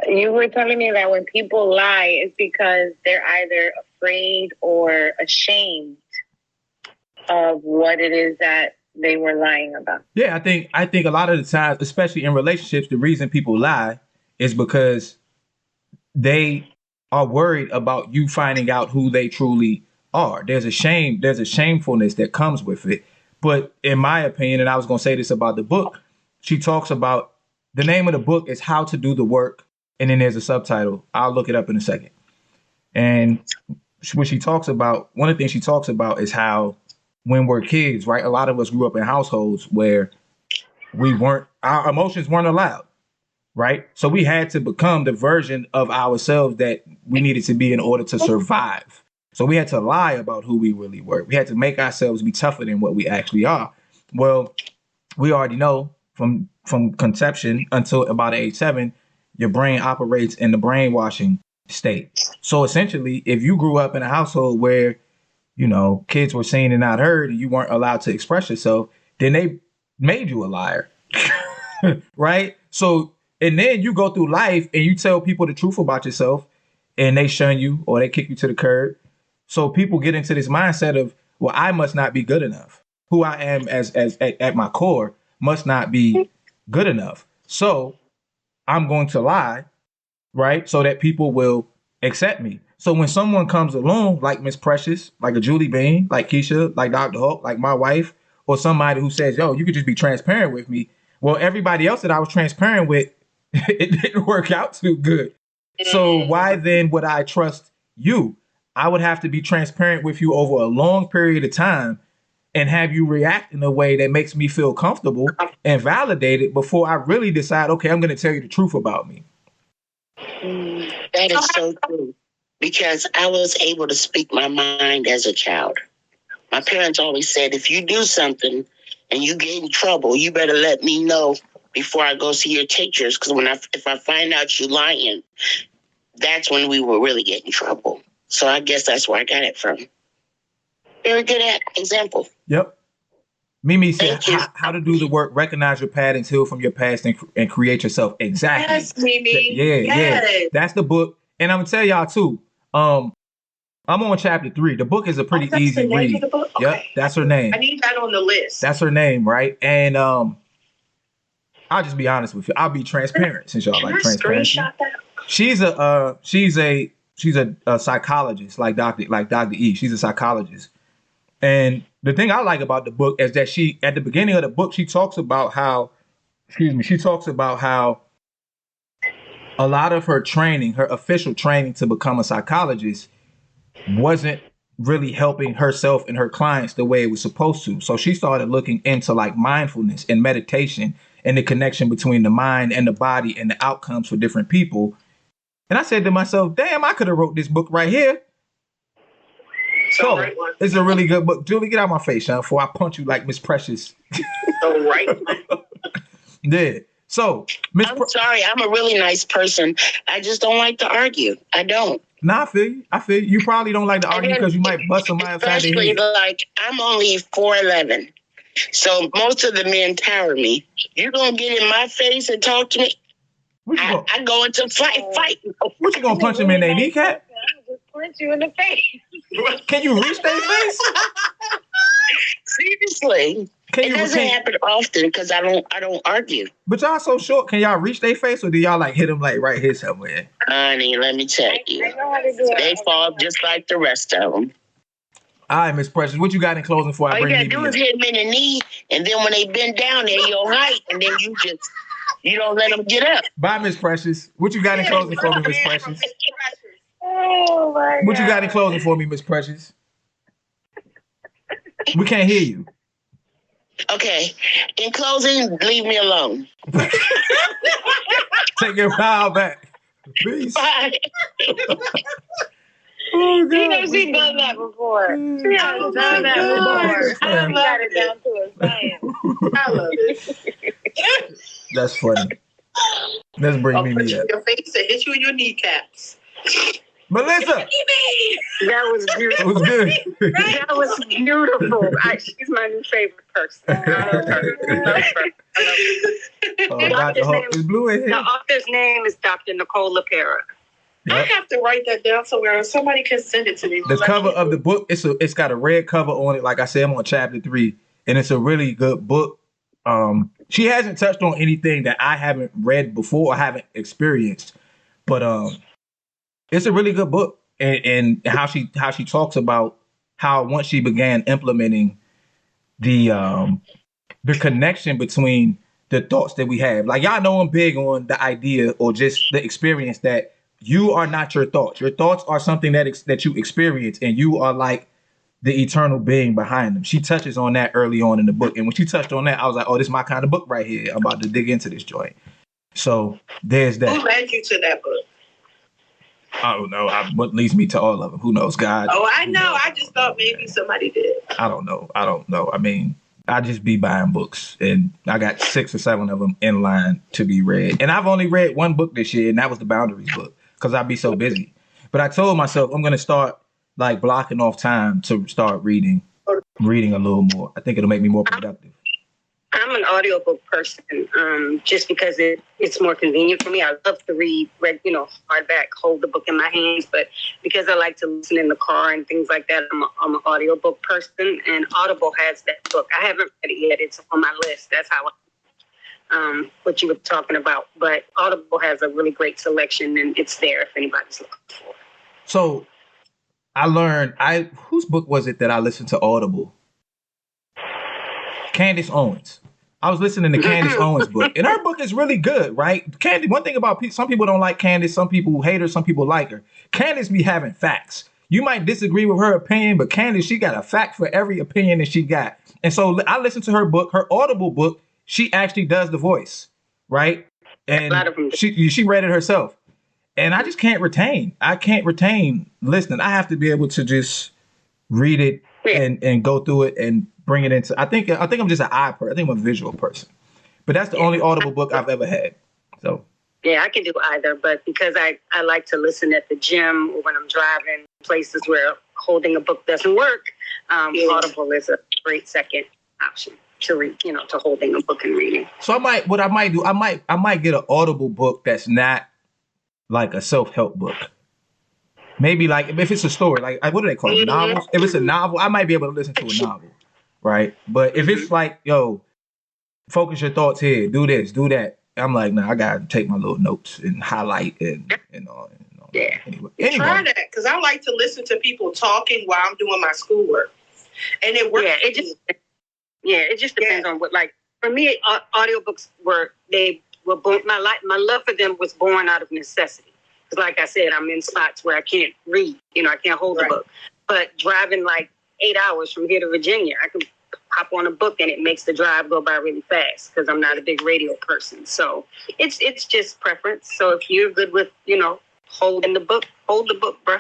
You were telling me that when people lie, it's because they're either afraid or ashamed of what it is that they were lying about. Yeah, I think a lot of the times, especially in relationships, the reason people lie is because they are worried about you finding out who they truly are. There's a shamefulness that comes with it. But in my opinion, and I was going to say this about the book, she talks about, the name of the book is How to Do the Work, and then there's a subtitle. I'll look it up in a second. And what she talks about, one of the things she talks about is how when we're kids, right, a lot of us grew up in households where our emotions weren't allowed, right? So we had to become the version of ourselves that we needed to be in order to survive. So we had to lie about who we really were. We had to make ourselves be tougher than what we actually are. Well, we already know from conception until about age 7, your brain operates in the brainwashing state. So essentially, if you grew up in a household where, you know, kids were seen and not heard, and you weren't allowed to express yourself, then they made you a liar, right? So, and then you go through life and you tell people the truth about yourself, and they shun you or they kick you to the curb. So people get into this mindset of, well, I must not be good enough. Who I am as at my core must not be good enough. So I'm going to lie, right? So that people will accept me. So when someone comes along, like Miss Precious, like a Julie Bean, like Keisha, like Dr. Hope, like my wife, or somebody who says, yo, you could just be transparent with me. Well, everybody else that I was transparent with, it didn't work out too good. So why then would I trust you? I would have to be transparent with you over a long period of time and have you react in a way that makes me feel comfortable and validated before I really decide, okay, I'm going to tell you the truth about me. That is so true, because I was able to speak my mind as a child. My parents always said, if you do something and you get in trouble, you better let me know before I go see your teachers, because if I find out you lying, that's when we will really get in trouble. So I guess that's where I got it from. Very good example. Yep. Mimi said, how to do the work, recognize your patterns, heal from your past, and create yourself. Exactly. Yes, Mimi. Yeah. That's the book. And I'm going to tell y'all, too, I'm on chapter 3. The book is a pretty easy read. Okay. Yep, that's her name. I need that on the list. That's her name, right? And I'll just be honest with you. I'll be transparent since y'all like transparency. She's a psychologist, like Dr. E. She's a psychologist. And the thing I like about the book is that she, at the beginning of the book, she talks about how a lot of her training, her official training to become a psychologist, wasn't really helping herself and her clients the way it was supposed to. So she started looking into like mindfulness and meditation and the connection between the mind and the body and the outcomes for different people. And I said to myself, damn, I could have wrote this book right here. So it's a really good book. Julie, get out of my face, Sean, before I punch you like Miss Precious. The right one. Yeah. So, I'm sorry, I'm a really nice person. I just don't like to argue. I don't. Nah, I feel you. You probably don't like to argue because you might bust somebody upside the head. Especially like, I'm only 4'11". So most of the men tower me. You gonna get in my face and talk to me? I go into fight. What you gonna punch him in their kneecap? I'll just punch you in the face. Can you reach their face? Seriously. It doesn't happen often because I don't argue. But y'all so short. Can y'all reach their face, or do y'all like hit them like right here somewhere? Honey, let me tell you, they fall just like the rest of them. All right, Miss Precious, what you got in closing for I All bring you gotta do me is hit them in the knee, and then when they bend down, they're your height, and then you don't let them get up. Bye, Miss Precious. What you got in closing for me, Miss Precious? Oh my What you got in closing for me, Miss Precious? We can't hear you. Okay. In closing, leave me alone. Take your power back. Peace. Bye. Oh, God. You know she's done that before. She has done that before. I got it down to a science. I love it. That's funny. Let's bring me put up. your face and hit you in your kneecaps. Melissa! That was beautiful. It was good. That was beautiful. She's my new favorite person. I love her. Oh, Dr. Hawk is blue in The here. author's name is Dr. Nicole LaPera. Yep. I have to write that down somewhere, or somebody can send it to me. The cover of the book, it's got a red cover on it. Like I said, I'm on chapter 3, and it's a really good book. She hasn't touched on anything that I haven't read before or haven't experienced, but it's a really good book, and how she talks about how once she began implementing the connection between the thoughts that we have. Like, y'all know I'm big on the idea or just the experience that you are not your thoughts. Your thoughts are something that you experience, and you are like the eternal being behind them. She touches on that early on in the book. And when she touched on that, I was like, oh, this is my kind of book right here. I'm about to dig into this joint. So there's that. Who led you to that book? I don't know. What leads me to all of them? Who knows? God. Oh, I know. I just thought maybe somebody did. I don't know. I mean, I just be buying books, and I got 6 or 7 of them in line to be read. And I've only read one book this year, and that was the Boundaries book, because I'd be so busy. But I told myself I'm going to start like blocking off time to start reading a little more. I think it'll make me more productive. I'm an audiobook person, just because it's more convenient for me. I love to read, hardback, hold the book in my hands, but because I like to listen in the car and things like that, I'm an audiobook person, and Audible has that book. I haven't read it yet. It's on my list. That's how what you were talking about. But Audible has a really great selection, and it's there if anybody's looking for it. So I learned, whose book was it that I listened to Audible? Candace Owens. I was listening to Candace Owens' book, and her book is really good, right? One thing about some people don't like Candace, some people hate her, some people like her. Candace be having facts. You might disagree with her opinion, but Candace, she got a fact for every opinion that she got. And so I listened to her book, her Audible book. She actually does the voice, right? And she read it herself. And I just can't retain. I can't retain listening. I have to be able to just read it and go through it and bring it into. I think I'm just an eye person. I think I'm a visual person. But that's the only Audible book I've ever had. So yeah, I can do either. But because I like to listen at the gym or when I'm driving places where holding a book doesn't work, Audible is a great second option to read. To holding a book and reading. So I might get an Audible book that's not like a self-help book. Maybe like if it's a story, like what do they call it? Novels? If it's a novel, I might be able to listen to a novel, right? But if it's like, yo, focus your thoughts here, do this, do that, I'm like, nah, I gotta take my little notes and highlight and all. Yeah. Anyway. Try that, because I like to listen to people talking while I'm doing my schoolwork, and it works. It just depends on what. Like for me, audiobooks were born. My love for them was born out of necessity. Because like I said, I'm in spots where I can't read. I can't hold a book. But driving like 8 hours from here to Virginia, I can hop on a book and it makes the drive go by really fast because I'm not a big radio person. So it's just preference. So if you're good with, holding the book, hold the book, bro.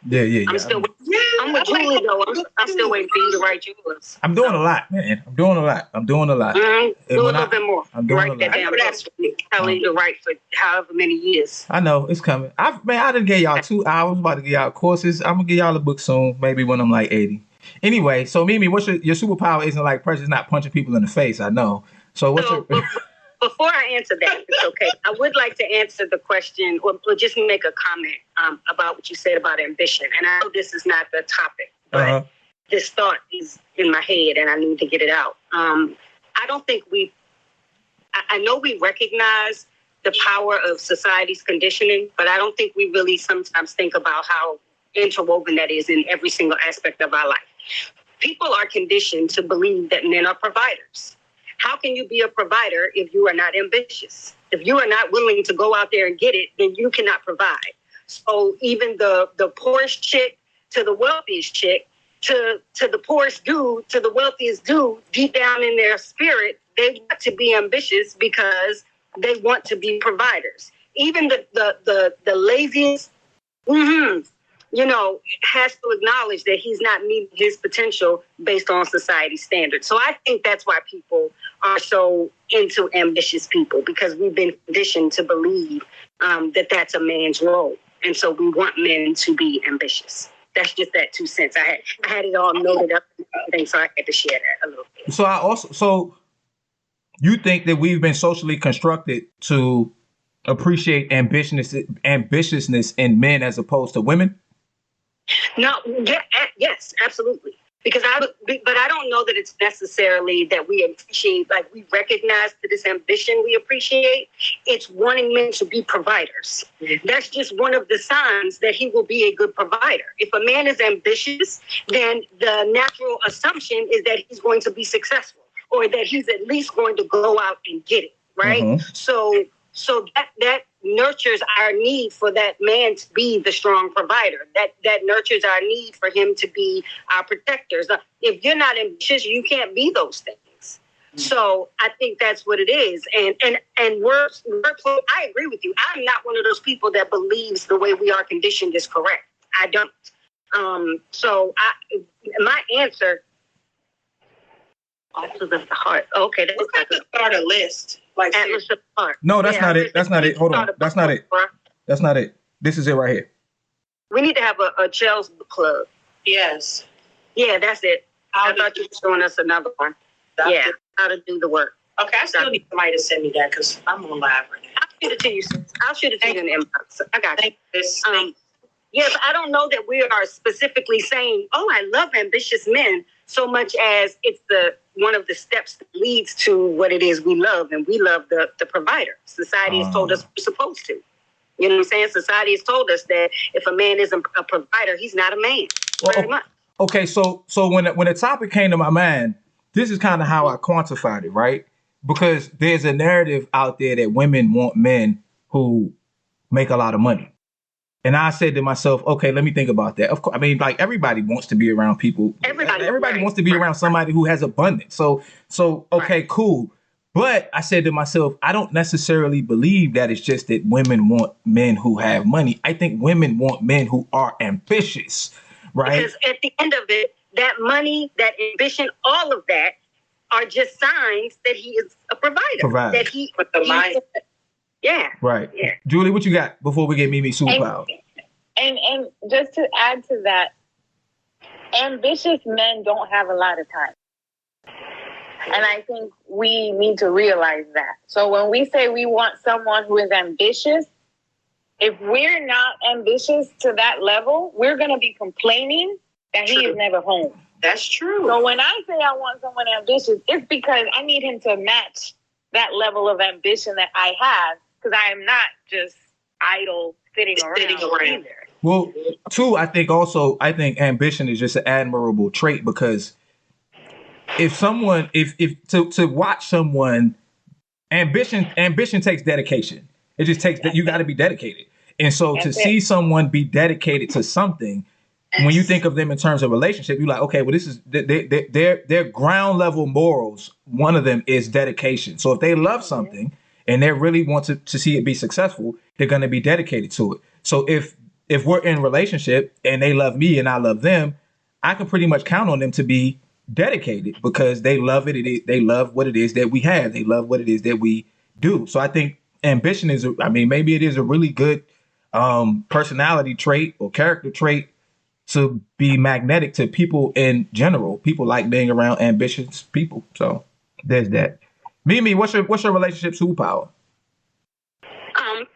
Yeah. I'm still with Julie, though. I'm still waiting for you to write yours. I'm doing a lot, man. I'm doing a lot. Do a little bit more. I'm doing write that down. Telling you to write for however many years. I know it's coming. I didn't get y'all 2 hours. I'm about to get y'all courses. I'm gonna get y'all a book soon, maybe when I'm like 80. Anyway, so Mimi, what's your superpower? Isn't like Precious not punching people in the face. I know. So what's your Before I answer that, it's okay. I would like to answer the question or just make a comment about what you said about ambition. And I know this is not the topic, but this thought is in my head and I need to get it out. I don't think I know we recognize the power of society's conditioning, but I don't think we really sometimes think about how interwoven that is in every single aspect of our life. People are conditioned to believe that men are providers. How can you be a provider if you are not ambitious? If you are not willing to go out there and get it, then you cannot provide. So even the poorest chick to the wealthiest chick, to the poorest dude, to the wealthiest dude, deep down in their spirit, they want to be ambitious because they want to be providers. Even the laziest, has to acknowledge that he's not meeting his potential based on society's standards. So I think that's why people are so into ambitious people, because we've been conditioned to believe that that's a man's role. And so we want men to be ambitious. That's just that 2 cents. I had it all noted up and everything, so I had to share that a little bit. So you think that we've been socially constructed to appreciate ambitiousness in men as opposed to women? No, yes, absolutely. But I don't know that it's necessarily that we appreciate, like we recognize that this ambition we appreciate. It's wanting men to be providers. Mm-hmm. That's just one of the signs that he will be a good provider. If a man is ambitious, then the natural assumption is that he's going to be successful, or that he's at least going to go out and get it, right? Mm-hmm. So that nurtures our need for that man to be the strong provider. That nurtures our need for him to be our protectors. If you're not ambitious, you can't be those things. Mm-hmm. So I think that's what it is. And wordplay, I agree with you. I'm not one of those people that believes the way we are conditioned is correct. I don't. My answer. Atlas of the heart. Okay, that's like to start a list. Like Atlas of the heart. No, that's not it. That's not it. Hold on. That's not it. That's not it. This is it right here. We need to have a Chelsea book club. Yes. Yeah, that's it. I thought you were showing us another one. Yeah, how to do the work. Okay, I still need somebody to send me that because I'm on live right now. I'll shoot it to you. I'll shoot it to you in the inbox. I got you. Thank Yes, I don't know that we are specifically saying, "Oh, I love ambitious men," so much as it's one of the steps that leads to what it is we love, and we love the provider. Society has told us we're supposed to. You know what I'm saying? Society has told us that if a man isn't a provider, he's not a man. Very much. Okay, so when the topic came to my mind, this is kind of how I quantified it, right? Because there's a narrative out there that women want men who make a lot of money. And I said to myself, okay, let me think about that. Of course, I mean, like everybody wants to be around people. Everybody wants to be around somebody who has abundance. So okay, cool. But I said to myself, I don't necessarily believe that it's just that women want men who have money. I think women want men who are ambitious, right? Because at the end of it, that money, that ambition, all of that are just signs that he is a provider. That he with the mindset. Yeah. Right. Yeah. Julie, what you got before we get Mimi superpower? And just to add to that, ambitious men don't have a lot of time. And I think we need to realize that. So when we say we want someone who is ambitious, if we're not ambitious to that level, we're going to be complaining that he is never home. That's true. So when I say I want someone ambitious, it's because I need him to match that level of ambition that I have, because I am not just idle sitting around either. Well, two, I think ambition is just an admirable trait, because if to watch someone, ambition takes dedication. It just takes that you got to be dedicated. And so see someone be dedicated to something, when you think of them in terms of relationship, you're like, okay, well, this is their ground level morals. One of them is dedication. So if they love something and they really want to see it be successful, they're going to be dedicated to it. So if we're in a relationship and they love me and I love them, I can pretty much count on them to be dedicated because they love it. They love what it is that we have. They love what it is that we do. So I think ambition maybe it is a really good personality trait or character trait to be magnetic to people in general. People like being around ambitious people. So there's that. Mimi, what's your relationship superpower?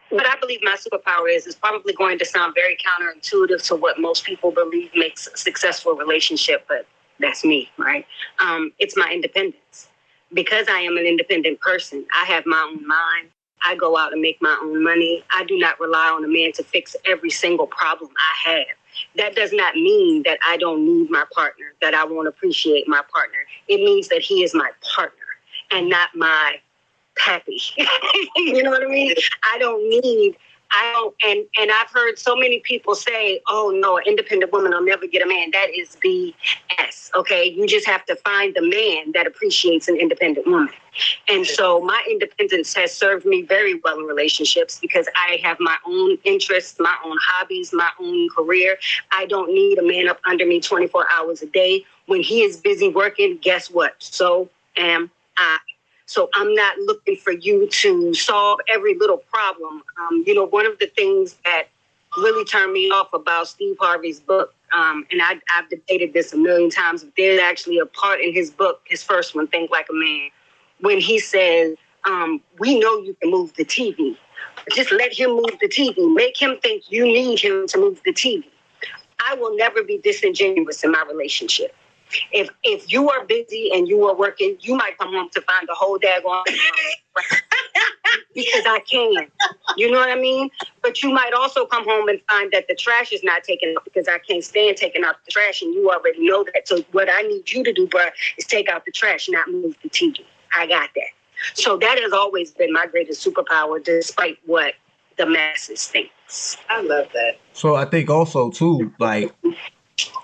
What I believe my superpower is probably going to sound very counterintuitive to what most people believe makes a successful relationship, but That's me, right? It's my independence. Because I am an independent person, I have my own mind. I go out and make my own money. I do not rely on a man to fix every single problem I have. That does not mean that I don't need my partner, that I won't appreciate my partner. It means that he is my partner and not my pappy. You know what I mean? And I've heard so many people say, oh no, an independent woman will never get a man. That is BS, okay? You just have to find the man that appreciates an independent woman. And so my independence has served me very well in relationships because I have my own interests, my own hobbies, my own career. I don't need a man up under me 24 hours a day. When he is busy working, guess what? So am I. So I'm not looking for you to solve every little problem. One of the things that really turned me off about Steve Harvey's book, and I've debated this a million times, but there's actually a part in his book, his first one, Think Like a Man, when he says, we know you can move the TV. Just let him move the TV. Make him think you need him to move the TV. I will never be disingenuous in my relationship. If you are busy and you are working, you might come home to find the whole daggone because I can. You know what I mean? But you might also come home and find that the trash is not taken out because I can't stand taking out the trash, and you already know that. So what I need you to do, bruh, is take out the trash, not move the TV. I got that. So that has always been my greatest superpower, despite what the masses thinks. I love that. So I think also too, like,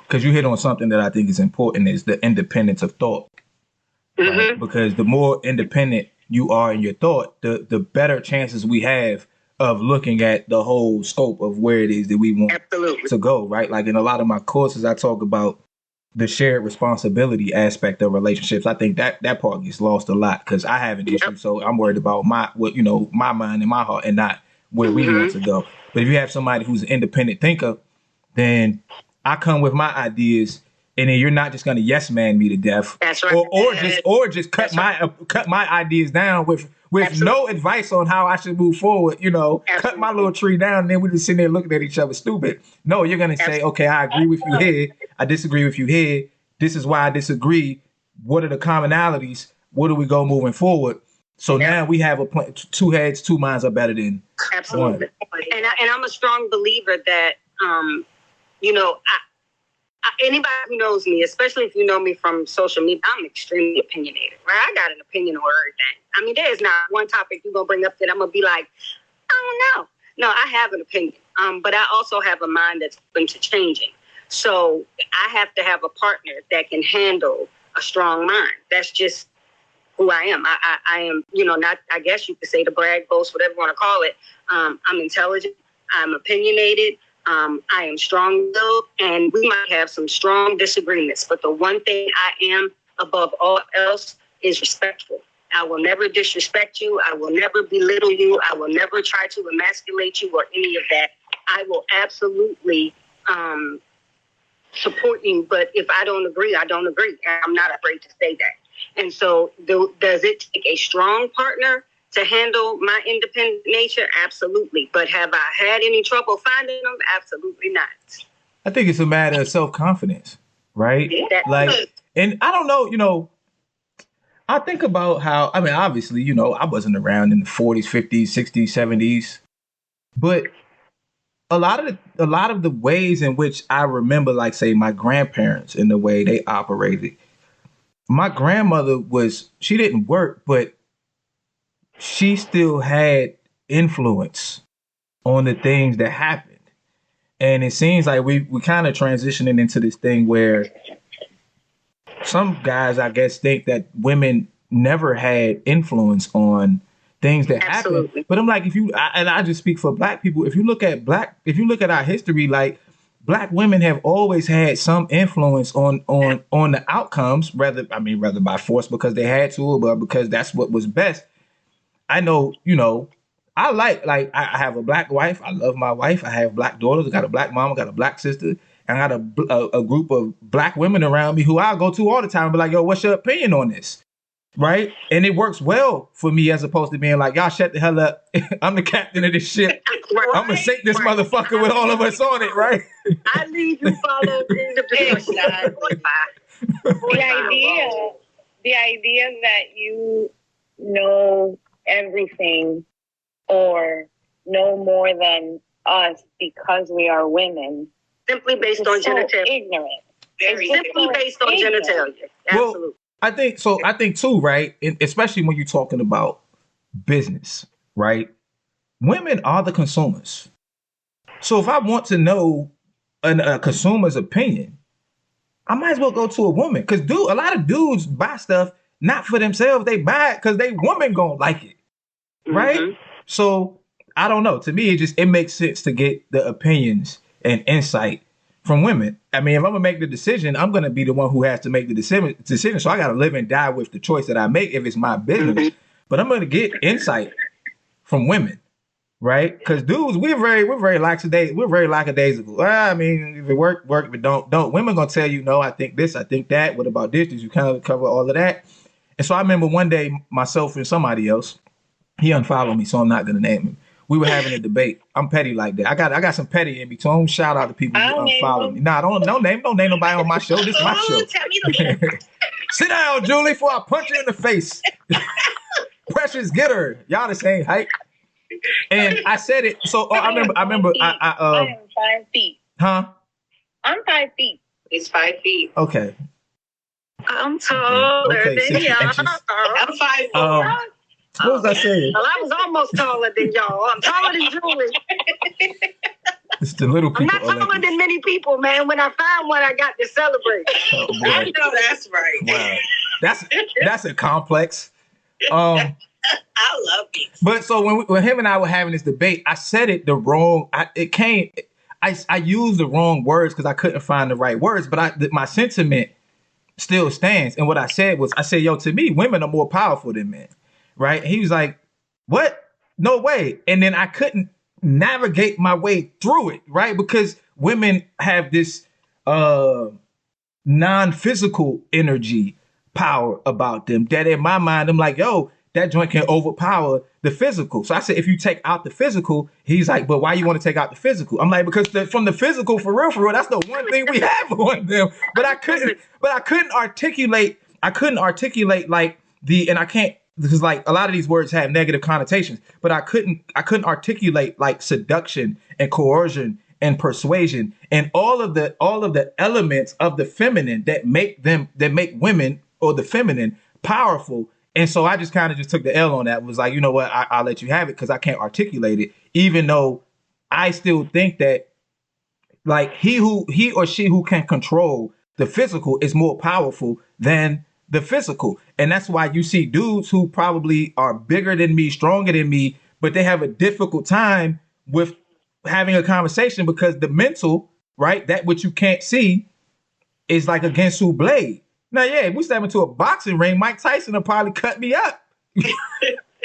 because you hit on something that I think is important is the independence of thought. Mm-hmm. Right? Because the more independent you are in your thought, the better chances we have of looking at the whole scope of where it is that we want to go, right? Like in a lot of my courses, I talk about the shared responsibility aspect of relationships. I think that part gets lost a lot because I have an issue. So I'm worried about my mind and my heart and not where we want to go. But if you have somebody who's an independent thinker, then I come with my ideas, and then you're not just going to yes man me to death. That's right. Or just cut my ideas down with no advice on how I should move forward. Cut my little tree down, and then we just sitting there looking at each other stupid. No, you're going to say, okay, I agree with you here. I disagree with you here. This is why I disagree. What are the commonalities? Where do we go moving forward? So now we have a plan. Two heads, two minds are better than one. And I'm a strong believer that. Anybody who knows me, especially if you know me from social media, I'm extremely opinionated, right? I got an opinion on everything. I mean, there's not one topic you're going to bring up that I'm going to be like, I don't know. No, I have an opinion. But I also have a mind that's open to changing. So I have to have a partner that can handle a strong mind. That's just who I am. I am, not, I guess you could say the brag, boast, whatever you want to call it. I'm intelligent. I'm opinionated. I am strong-willed, and we might have some strong disagreements. But the one thing I am above all else is respectful. I will never disrespect you. I will never belittle you. I will never try to emasculate you or any of that. I will absolutely support you. But if I don't agree, I don't agree. And I'm not afraid to say that. And so does it take a strong partner to handle my independent nature? Absolutely. But have I had any trouble finding them? Absolutely not. I think it's a matter of self-confidence, right? Yeah. And I don't know, I think about how, I mean, obviously, I wasn't around in the 40s, 50s, 60s, 70s, but a lot of the ways in which I remember, like, say, my grandparents and the way they operated. My grandmother she didn't work, but she still had influence on the things that happened. And it seems like we kind of transitioning into this thing where some guys, I guess, think that women never had influence on things that happened. But I'm like, I just speak for Black people. If you look at our history, like, Black women have always had some influence on the outcomes, whether by force because they had to, or because that's what was best. I know, I I have a Black wife. I love my wife. I have Black daughters. I got a Black mom. I got a Black sister. And I got a group of Black women around me who I go to all the time and be like, yo, what's your opinion on this? Right? And it works well for me as opposed to being like, y'all shut the hell up. I'm the captain of this ship. Right. I'm going to sink this motherfucker with all of us on it, right? I leave you follow in the The idea that you know everything or know more than us because we are women, simply based on genitalia. Ignorant. Simply based on genitalia. Absolutely. Well, I think too, right? Especially when you're talking about business, right? Women are the consumers. So if I want to know a consumer's opinion, I might as well go to a woman. Because a lot of dudes buy stuff not for themselves. They buy it because they woman gonna like it, right? Mm-hmm. So I don't know. To me, it makes sense to get the opinions and insight from women. I mean, if I'm gonna make the decision, I'm gonna be the one who has to make the decision. So I gotta live and die with the choice that I make if it's my business. Mm-hmm. But I'm gonna get insight from women. Right? Because dudes, we're very lackadaisical. I mean, if it work, if it don't. Women gonna tell you, no, I think this, I think that. What about this? Did you kind of cover all of that? And so I remember one day, myself and somebody else, he unfollowed me, so I'm not gonna name him. We were having a debate. I'm petty like that. I got some petty in me. So don't shout out to people who unfollow me. Nah, don't name nobody on my show. This is my show. Tell me the Sit down, Julie, before I punch you in the face. Precious, get her. Y'all the same height. And I said it. So I remember. I am 5 feet. Huh? I'm 5 feet. He's 5 feet. Okay. I'm taller than y'all. I'm 5'4". What was I saying? Well, I was almost taller than y'all. I'm taller than Julie. It's the little people. I'm not taller than many people, man. When I find one, I got to celebrate. Oh, I know that's right. Wow. That's a complex. I love it. But so when him and I were having this debate, I said it the wrong. I used the wrong words because I couldn't find the right words. But my sentiment still stands. And what I said was, yo, to me, women are more powerful than men, right? And he was like, what? No way. And then I couldn't navigate my way through it, right? Because women have this non-physical energy power about them that in my mind, I'm like, yo, that joint can overpower the physical. So I said, if you take out the physical, he's like, but why you want to take out the physical? I'm like, because from the physical, for real, that's the one thing we have on them. But I couldn't articulate like and I can't, because like a lot of these words have negative connotations, but I couldn't articulate like seduction and coercion and persuasion and all of the elements of the feminine that make women or the feminine powerful. And so I just kind of took the L on that. Was like, you know what, I'll let you have it because I can't articulate it, even though I still think that like he or she who can control the physical is more powerful than the physical. And that's why you see dudes who probably are bigger than me, stronger than me, but they have a difficult time with having a conversation because the mental, right, that which you can't see is like a Gensu blade. Now, yeah, if we step into a boxing ring, Mike Tyson will probably cut me up.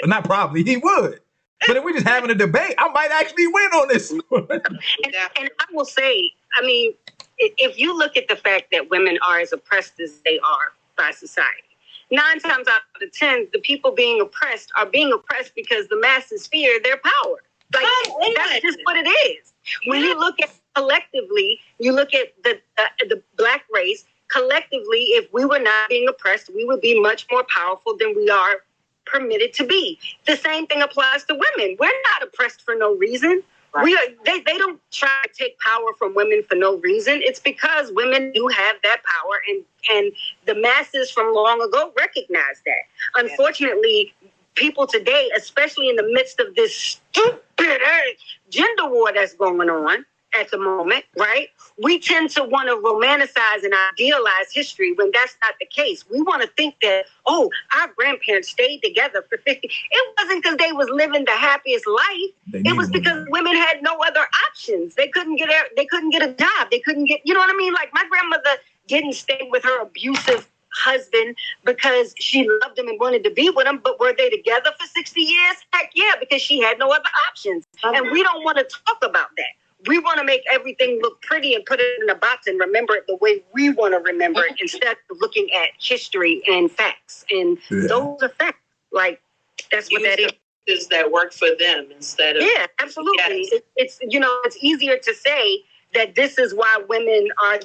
Not probably, he would. But if we're just having a debate, I might actually win on this one. And I will say, I mean, if you look at the fact that women are as oppressed as they are by society, 9 times out of 10, the people being oppressed are being oppressed because the masses fear their power. Like, that's just what it is. When you look at collectively, you look at the Black race, collectively, if we were not being oppressed, we would be much more powerful than we are permitted to be. The same thing applies to women. We're not oppressed for no reason. Right. They don't try to take power from women for no reason. It's because women do have that power, and the masses from long ago recognize that. Unfortunately, people today, especially in the midst of this stupid gender war that's going on at the moment, right? We tend to want to romanticize and idealize history when that's not the case. We want to think that, oh, our grandparents stayed together for 50. It wasn't because they was living the happiest life. It was because women had no other options. They couldn't get a job. They couldn't get, you know what I mean? Like my grandmother didn't stay with her abusive husband because she loved him and wanted to be with him, but were they together for 60 years? Heck yeah, because she had no other options. And we don't want to talk about that. We want to make everything look pretty and put it in a box and remember it the way we want to remember it instead of looking at history and facts. And those are facts. Like, that's what that is. That work for them instead of... Yeah, absolutely. Yes. It's easier to say that this is why women are,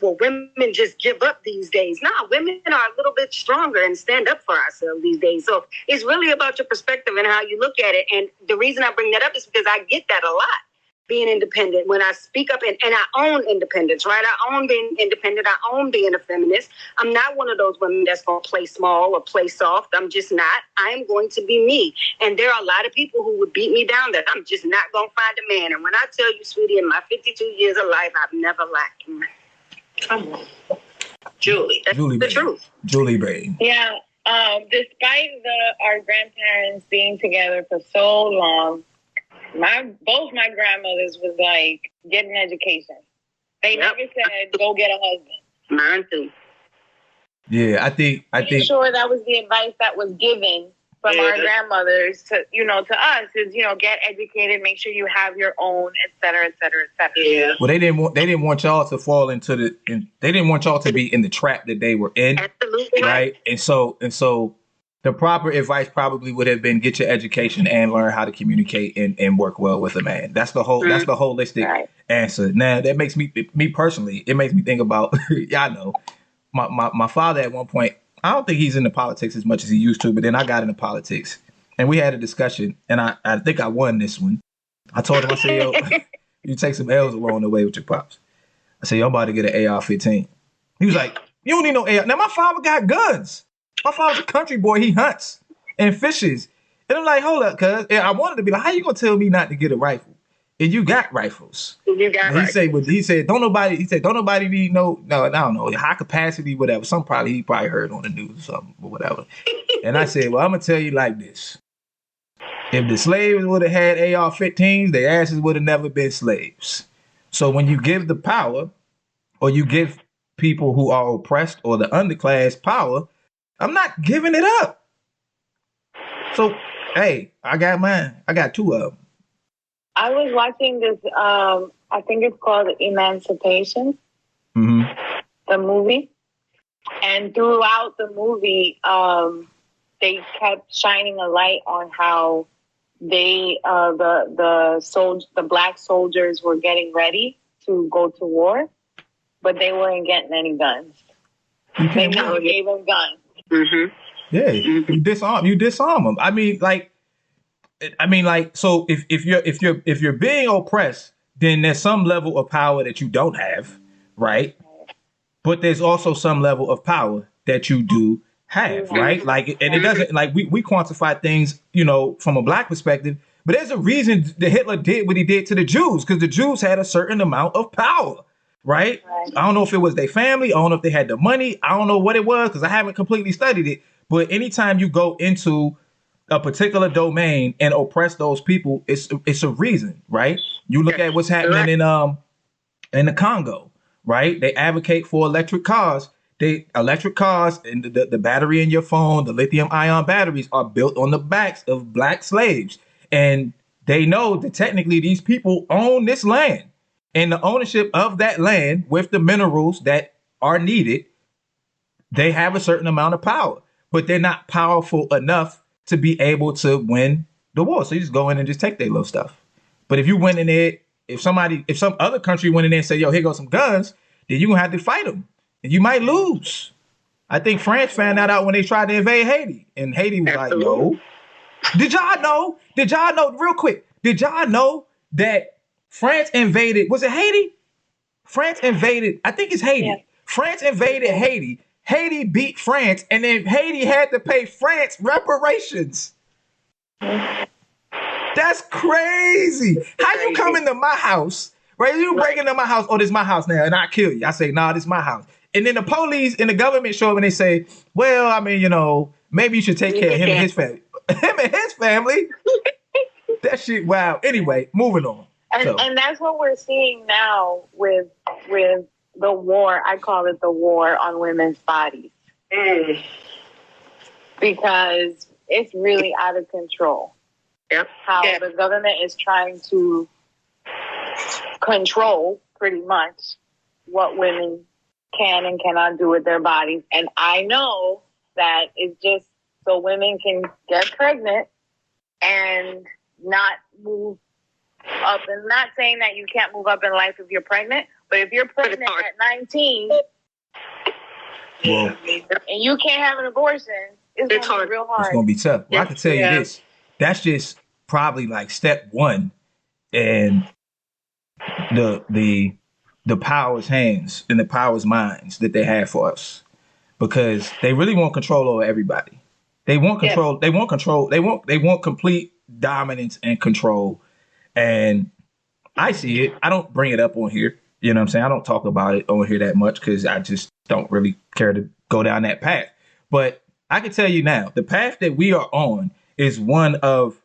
women just give up these days. Nah, women are a little bit stronger and stand up for ourselves these days. So it's really about your perspective and how you look at it. And the reason I bring that up is because I get that a lot. Being independent, when I speak up and I own independence, right? I own being independent. I own being a feminist. I'm not one of those women that's going to play small or play soft. I'm just not. I am going to be me. And there are a lot of people who would beat me down that I'm just not going to find a man. And when I tell you, sweetie, in my 52 years of life, I've never lacked him. Come on. Julie. That's the truth. Julie Bain. Yeah. Despite our grandparents being together for so long, both my grandmothers was like, get an education. They never said, go get a husband. Mine too. Yeah, I think. Sure, that was the advice that was given from our grandmothers to us is, get educated, make sure you have your own, et cetera, et cetera, et cetera. Yeah. Well, they didn't want y'all to fall into they didn't want y'all to be in the trap that they were in. Absolutely. Right. And so the proper advice probably would have been get your education and learn how to communicate and work well with a man. That's the holistic answer. Now that makes me personally, it makes me think about, y'all know, my father at one point, I don't think he's into politics as much as he used to, but then I got into politics and we had a discussion and I think I won this one. I told him, I said, yo, you take some L's along the way with your pops. I said, yo, I'm about to get an AR-15. He was like, you don't need no AR. Now my father got guns. My father's a country boy. He hunts and fishes. And I'm like, hold up, cuz. And I wanted to be like, how you gonna tell me not to get a rifle? And you got rifles. He said, don't nobody need no, I don't know, high capacity, whatever. He probably heard on the news or something, or whatever. And I said, well, I'm gonna tell you like this. If the slaves would have had AR-15s, their asses would have never been slaves. So when you give the power, or you give people who are oppressed or the underclass power, I'm not giving it up. So, hey, I got mine. I got two of them. I was watching this, I think it's called Emancipation, the movie. And throughout the movie, they kept shining a light on how the black soldiers were getting ready to go to war, but they weren't getting any guns. They never gave them guns. Mm-hmm. Yeah, you disarm them. I mean, so if you're being oppressed, then there's some level of power that you don't have, right? But there's also some level of power that you do have, right? Like, and it doesn't, like, we quantify things, from a black perspective, but there's a reason that Hitler did what he did to the Jews, because the Jews had a certain amount of power. Right? I don't know if it was their family. I don't know if they had the money. I don't know what it was because I haven't completely studied it. But anytime you go into a particular domain and oppress those people, it's a reason, right? You look at what's happening in the Congo, right? They advocate for electric cars. Electric cars and the battery in your phone, the lithium ion batteries are built on the backs of black slaves. And they know that technically these people own this land. And the ownership of that land with the minerals that are needed, they have a certain amount of power, but they're not powerful enough to be able to win the war. So you just go in and just take their little stuff. But if you went in there, if some other country went in there and said, yo, here goes some guns, then you're going to have to fight them. And you might lose. I think France found that out when they tried to invade Haiti. And Haiti was like, no. Did y'all know, real quick, did y'all know that France invaded, was it Haiti? France invaded, I think it's Haiti. Yeah. France invaded Haiti. Haiti beat France, and then Haiti had to pay France reparations. That's crazy. How you come into my house, right? You break into my house, oh, this is my house now, and I kill you. I say, nah, this is my house. And then the police and the government show up and they say, well, I mean, maybe you should take care of him and his family. Him and his family? That shit, wow. Anyway, moving on. And that's what we're seeing now with the war. I call it the war on women's bodies. Because it's really out of control. Yep. How the government is trying to control pretty much what women can and cannot do with their bodies. And I know that it's just so women can get pregnant and not move up, and not saying that you can't move up in life if you're pregnant, but if you're pregnant at 19 Well, and you can't have an abortion, it's going to be real hard. It's going to be tough. Well, I can tell you this. That's just probably like step one in the power's hands and the power's minds that they have for us, because they really want control over everybody. They want control. They want control. They want complete dominance and control. And I see it. I don't bring it up on here. You know what I'm saying? I don't talk about it on here that much because I just don't really care to go down that path. But I can tell you now, the path that we are on is one of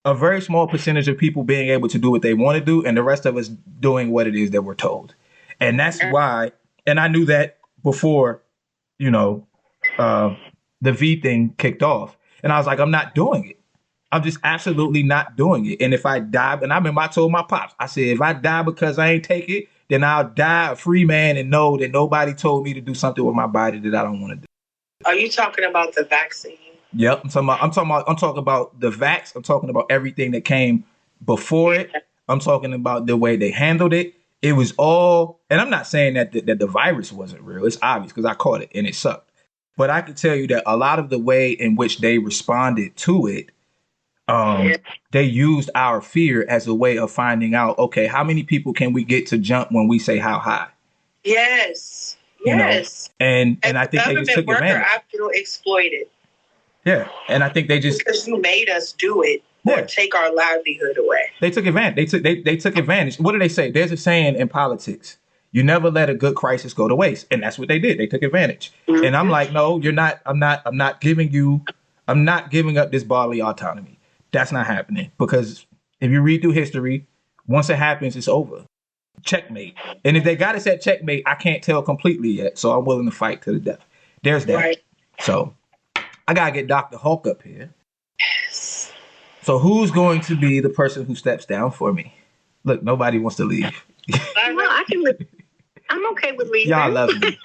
a very small percentage of people being able to do what they want to do, and the rest of us doing what it is that we're told. And that's why, and I knew that before, you know, the V thing kicked off. And I was like, I'm not doing it. I'm just absolutely not doing it. And if I die, and I remember I told my pops, I said, if I die because I ain't take it, then I'll die a free man and know that nobody told me to do something with my body that I don't want to do. Are you talking about the vaccine? Yep. I'm talking about the vax. I'm talking about everything that came before it. I'm talking about the way they handled it. It was all, and I'm not saying that the virus wasn't real. It's obvious because I caught it and it sucked. But I can tell you that a lot of the way in which they responded to it, they used our fear as a way of finding out, okay, how many people can we get to jump when we say how high? Yes. You know? And I think they just took advantage. I feel exploited. Yeah. And I think they just, because you made us do it or take our livelihood away. They took advantage. They took advantage. What do they say? There's a saying in politics: you never let a good crisis go to waste. And that's what they did. They took advantage. Mm-hmm. And I'm like, no, you're not. I'm not giving up this bodily autonomy. That's not happening, because if you read through history, once it happens, it's over. Checkmate. And if they got us at checkmate, I can't tell completely yet. So I'm willing to fight to the death. There's that. Right. So I got to get Dr. Hulk up here. Yes. So who's going to be the person who steps down for me? Look, nobody wants to leave. I can live. I'm okay with leaving. Y'all love me.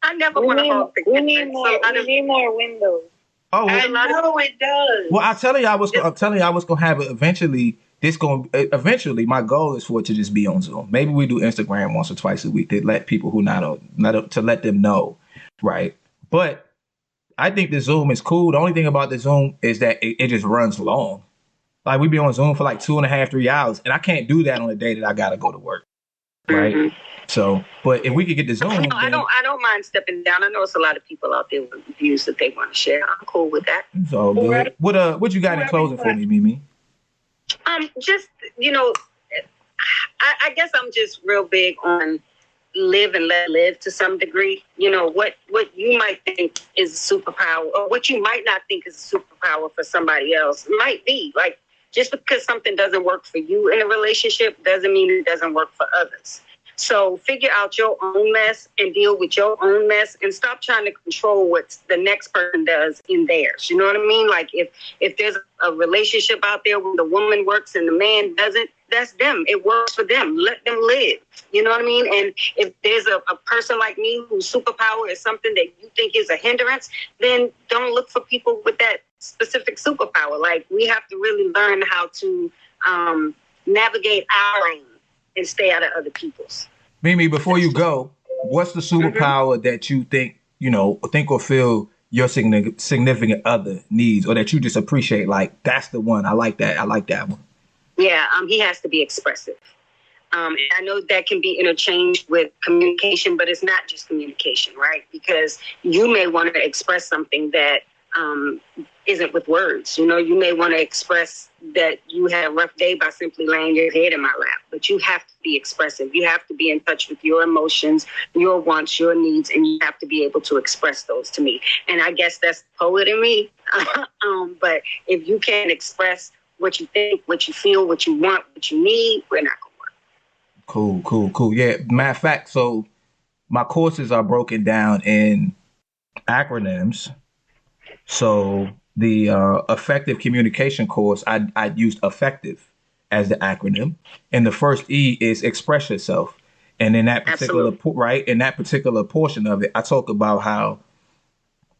I never want to hold the We need more windows. Oh, I know it does. Well, I'm telling you, I was gonna have it eventually. Eventually, my goal is for it to just be on Zoom. Maybe we do Instagram once or twice a week to let people who to let them know, right? But I think the Zoom is cool. The only thing about the Zoom is that it just runs long. Like we be on Zoom for like 2.5, 3 hours, and I can't do that on a day that I gotta go to work, right? Mm-hmm. So, but if we could get the Zoom, I don't mind stepping down. I know it's a lot of people out there with views that they want to share. I'm cool with that. It's all good. What you got in closing for me, Mimi? Just, I guess I'm just real big on live and let live to some degree. What you might think is a superpower, or what you might not think is a superpower for somebody else might be. Like, just because something doesn't work for you in a relationship doesn't mean it doesn't work for others. So figure out your own mess and deal with your own mess, and stop trying to control what the next person does in theirs. You know what I mean? Like if there's a relationship out there where the woman works and the man doesn't, that's them. It works for them. Let them live. You know what I mean? And if there's a person like me whose superpower is something that you think is a hindrance, then don't look for people with that specific superpower. Like, we have to really learn how to navigate our own and stay out of other people's. Mimi, before you go, what's the superpower that you think or feel your significant other needs, or that you just appreciate? Like, that's the one. I like that. I like that one. Yeah, he has to be expressive. And I know that can be interchanged with communication, but it's not just communication, right? Because you may want to express something that isn't with words. You may want to express that you had a rough day by simply laying your head in my lap, but you have to be expressive. You have to be in touch with your emotions, your wants, your needs, and you have to be able to express those to me. And I guess that's the poet in me. But if you can't express what you think, what you feel, what you want, what you need, we're not going to work. Cool. Yeah, matter of fact, so my courses are broken down in acronyms. So the effective communication course, I used effective as the acronym, and the first E is express yourself. And in that particular in that particular portion of it, I talk about how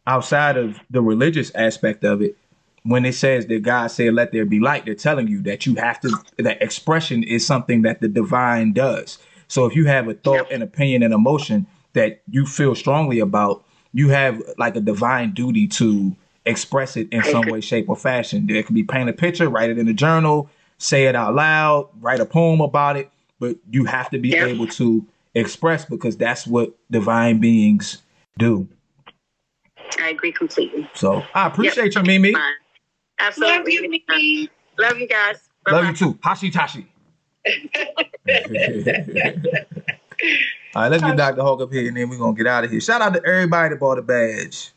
outside of the religious aspect of it, when it says that God said, let there be light, they're telling you that you have to, that expression is something that the divine does. So if you have a thought, an opinion, an emotion that you feel strongly about, you have like a divine duty to express it in some way, shape, or fashion. It could be paint a picture, write it in a journal, say it out loud, write a poem about it, but you have to be able to express because that's what divine beings do. I agree completely. So I appreciate you, Mimi. Absolutely. Love you, Mimi. Love you guys. Bye-bye. Love you too. Hashi Tashi. All right, let's get Dr. Hawk up here and then we're going to get out of here. Shout out to everybody that bought a badge.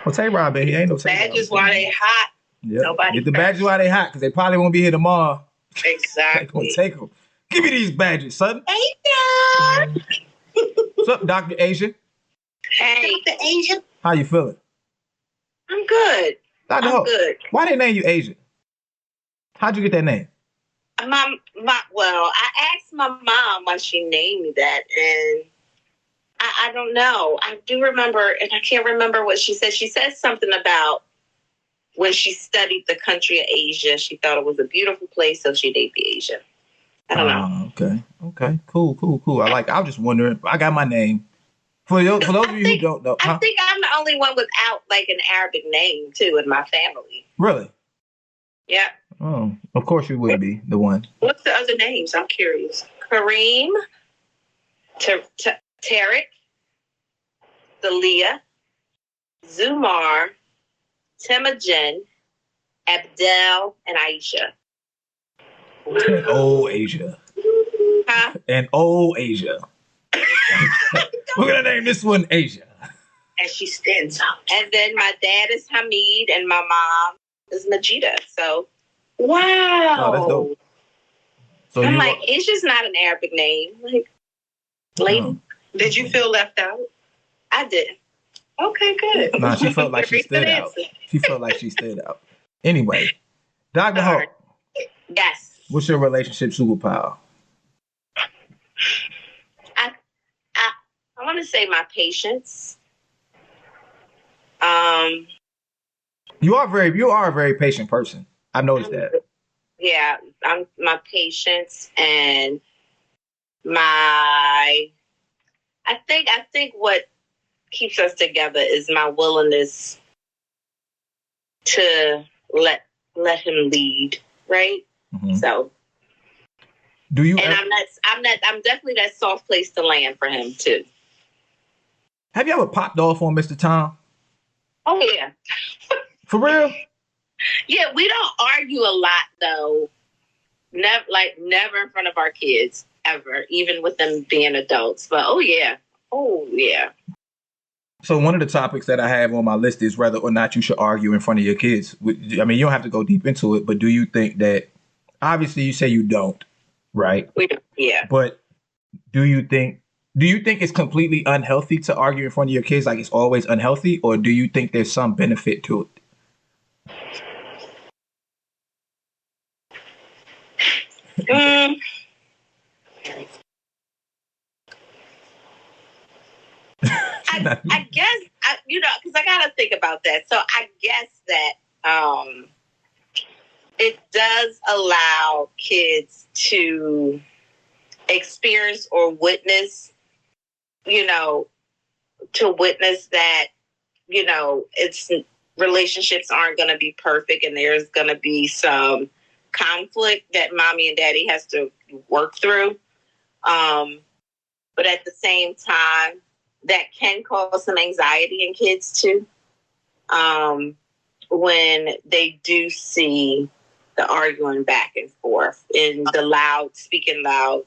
Well, Tay-Rob in here. Ain't no Tay-Rob. Badges while they hot. Yep. Nobody Get the badges while they hot because they probably won't be here tomorrow. They're going Exactly. to take them. Give me these badges, son. Asia. What's up, Dr. Asia? Hey, Dr. Asia. How you feeling? I'm good. Dr. I'm Hawk, good. why they name you Asia? How'd you get that name? Well, I asked my mom why she named me that, and I don't know. I do remember, and I can't remember what she said. She said something about when she studied the country of Asia, she thought it was a beautiful place, so she named me Asia. I don't know. Okay. Cool. I was just wondering. I got my name. For those of you who don't know. I think I'm the only one without like an Arabic name too in my family. Really? Yeah. Oh, of course you would be the one. What's the other names? I'm curious. Kareem, Tarek, Dalia, Zumar, Timogen, Abdel, and Aisha. Oh, Asia. Huh? And oh, Asia. We're going to name this one Asia. And she stands out. And then my dad is Hamid and my mom is Majida. So, wow. Oh, that's dope. So I'm like, Asia's not an Arabic name. Like, lady. Did you feel left out? I did. Okay, good. Nah, she felt like she stood out. She felt like she stood out. Anyway, Dr. Hawk. Yes. What's your relationship superpower? I want to say my patience. You are a very patient person. I noticed that. Yeah, I'm my patience and my. I think what keeps us together is my willingness to let him lead, right? Mm-hmm. So. Do you? And I'm definitely that soft place to land for him too. Have you ever popped off on Mr. Tom? Oh yeah. For real? Yeah, we don't argue a lot though. Never in front of our kids ever, even with them being adults. But oh yeah. So one of the topics that I have on my list is whether or not you should argue in front of your kids. I mean, you don't have to go deep into it, but do you think that? Obviously, you say you don't, right? We don't. Yeah. But do you think it's completely unhealthy to argue in front of your kids, like it's always unhealthy, or do you think there's some benefit to it? I guess, because I got to think about that. So I guess that it does allow kids to experience or witness, that, it's relationships aren't going to be perfect and there's going to be some conflict that mommy and daddy has to work through. But at the same time, that can cause some anxiety in kids too. When they do see the arguing back and forth and the speaking loud,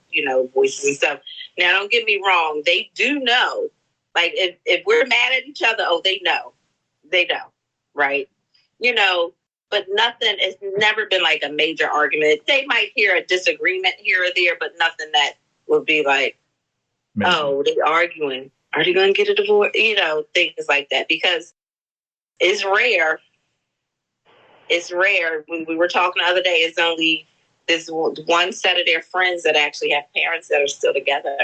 voices and stuff. Now, don't get me wrong. They do know, like if we're mad at each other, they know, right? But nothing, it's never been like a major argument. They might hear a disagreement here or there, but nothing that would be like, maybe. Oh, they arguing. Are they going to get a divorce? Things like that, because it's rare. It's rare. When we were talking the other day, it's only this one set of their friends that actually have parents that are still together.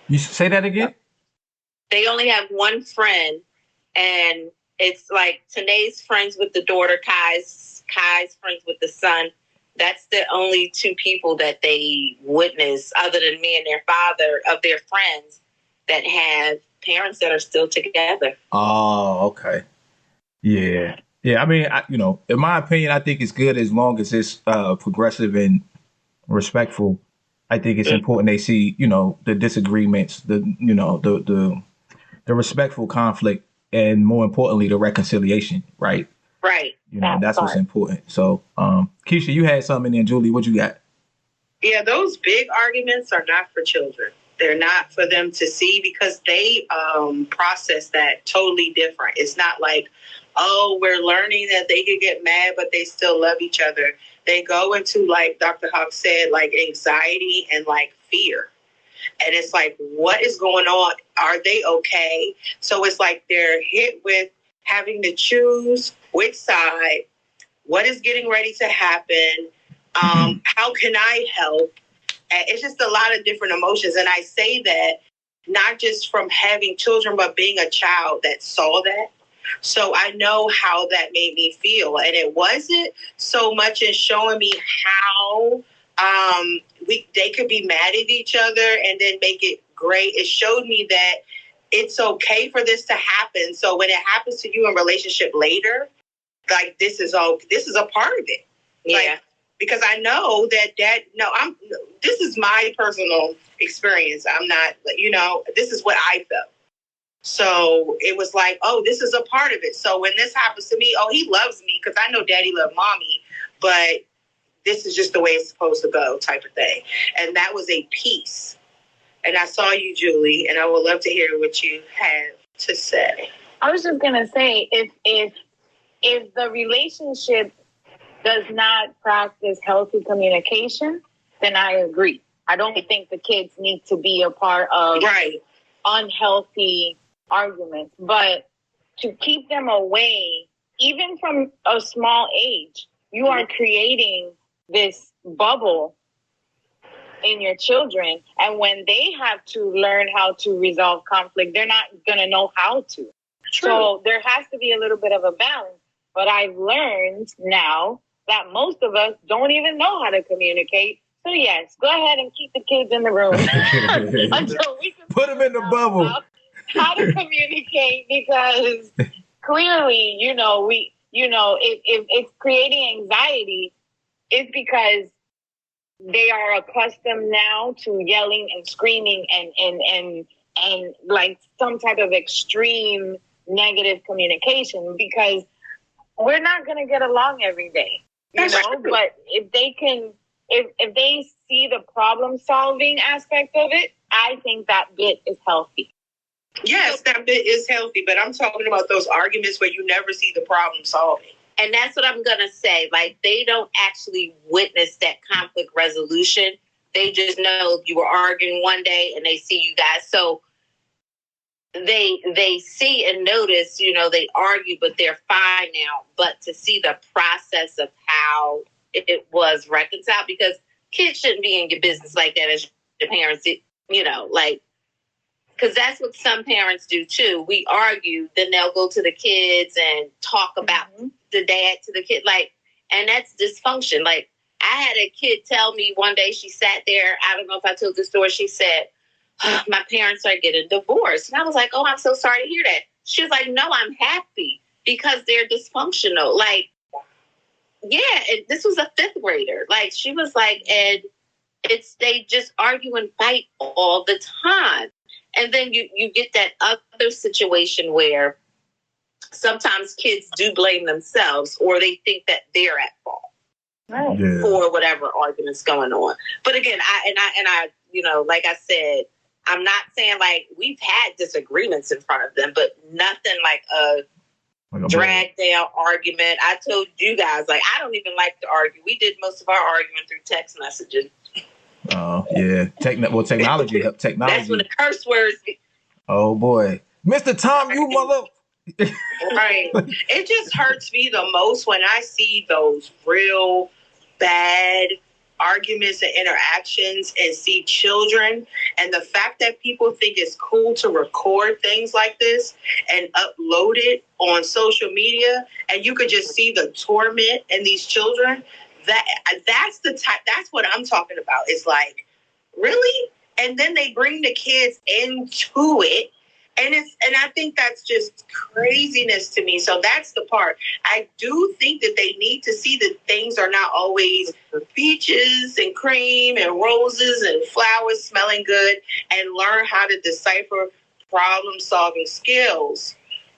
You say that again? They only have one friend, and It's like Tanae's friends with the daughter, Kai's friends with the son. That's the only two people that they witness, other than me and their father, of their friends that have parents that are still together. Oh, okay. Yeah. Yeah, I mean, in my opinion, I think it's good as long as it's progressive and respectful. I think it's important they see, the disagreements, the respectful conflict, and more importantly, the reconciliation, right? Right. That's what's important. So, Keisha, you had something, and Julie, what you got? Yeah, those big arguments are not for children. They're not for them to see because they process that totally different. It's not like, oh, we're learning that they could get mad, but they still love each other. They go into, like Dr. Hawk said, like anxiety and like fear. And it's like, what is going on? Are they okay? So it's like they're hit with having to choose which side, what is getting ready to happen, how can I help? And it's just a lot of different emotions. And I say that not just from having children, but being a child that saw that. So I know how that made me feel. And it wasn't so much in showing me how they could be mad at each other and then make it great. It showed me that it's okay for this to happen. So when it happens to you in relationship later, like this is a part of it. Yeah. Like, because I know this is my personal experience. I'm not, this is what I felt. So it was like, oh, this is a part of it. So when this happens to me, oh, he loves me because I know daddy loved mommy, but this is just the way it's supposed to go type of thing. And that was a piece. And I saw you, Julie, and I would love to hear what you have to say. I was just going to say, if the relationship does not practice healthy communication, then I agree. I don't think the kids need to be a part of unhealthy arguments. But to keep them away, even from a small age, you are creating this bubble in your children. And when they have to learn how to resolve conflict, they're not going to know how to. True. So there has to be a little bit of a balance. But I've learned now that most of us don't even know how to communicate. So yes, go ahead and keep the kids in the room until we can put them in the bubble. How to communicate, because clearly, if it's creating anxiety, it's because they are accustomed now to yelling and screaming and like some type of extreme negative communication, because we're not going to get along every day, but if they can, if they see the problem solving aspect of it, I think that bit is healthy. Yes, that bit is healthy, but I'm talking about those arguments where you never see the problem solving. And that's what I'm going to say. Like, they don't actually witness that conflict resolution. They just know you were arguing one day and they see you guys. So they see and notice, they argue, but they're fine now. But to see the process of how it was reconciled, because kids shouldn't be in your business like that as your parents, because that's what some parents do too. We argue, then they'll go to the kids and talk about the dad to the kid, and that's dysfunction. Like, I had a kid tell me one day, she sat there, I don't know if I told the story, she said, my parents are getting divorced. And I was like, oh, I'm so sorry to hear that. She was like, no, I'm happy because they're dysfunctional. Like, yeah, and this was a fifth grader. Like, she was like, and they just argue and fight all the time. And then you get that other situation where sometimes kids do blame themselves, or they think that they're at fault for whatever argument's going on. But again, I like I said, I'm not saying like we've had disagreements in front of them, but nothing like a drag down argument. I told you guys, like, I don't even like to argue. We did most of our argument through text messages. Oh, yeah. Technology. That's when the curse words. Oh, boy. Mr. Tom, you mother. Right. It just hurts me the most when I see those real bad arguments and interactions and see children, and the fact that people think it's cool to record things like this and upload it on social media, and you could just see the torment in these children. That's what I'm talking about. It's like, really? And then they bring the kids into it. And I think that's just craziness to me. So that's the part. I do think that they need to see that things are not always peaches and cream and roses and flowers smelling good, and learn how to decipher problem-solving skills.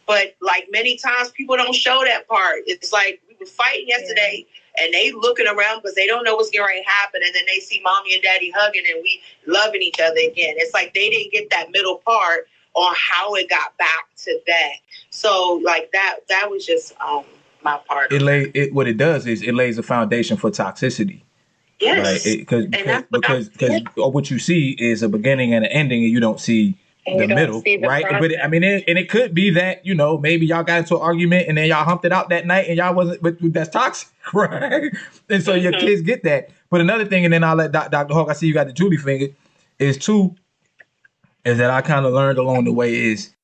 But like many times, people don't show that part. It's like we were fighting yesterday, and they looking around because they don't know what's going to happen, and then they see mommy and daddy hugging and we loving each other again. It's like they didn't get that middle part on how it got back to that. So like that was just my part. What it does is it lays a foundation for toxicity. Yes. Right? Because what you see is a beginning and an ending, and you don't see the middle, right? Process. But I mean, it could be that, you know, maybe y'all got into an argument and then y'all humped it out that night and y'all wasn't, but that's toxic, right? And so your kids get that. But another thing, and then I'll let Dr. Hawk, I see you got the Julie finger, is that I kind of learned along the way is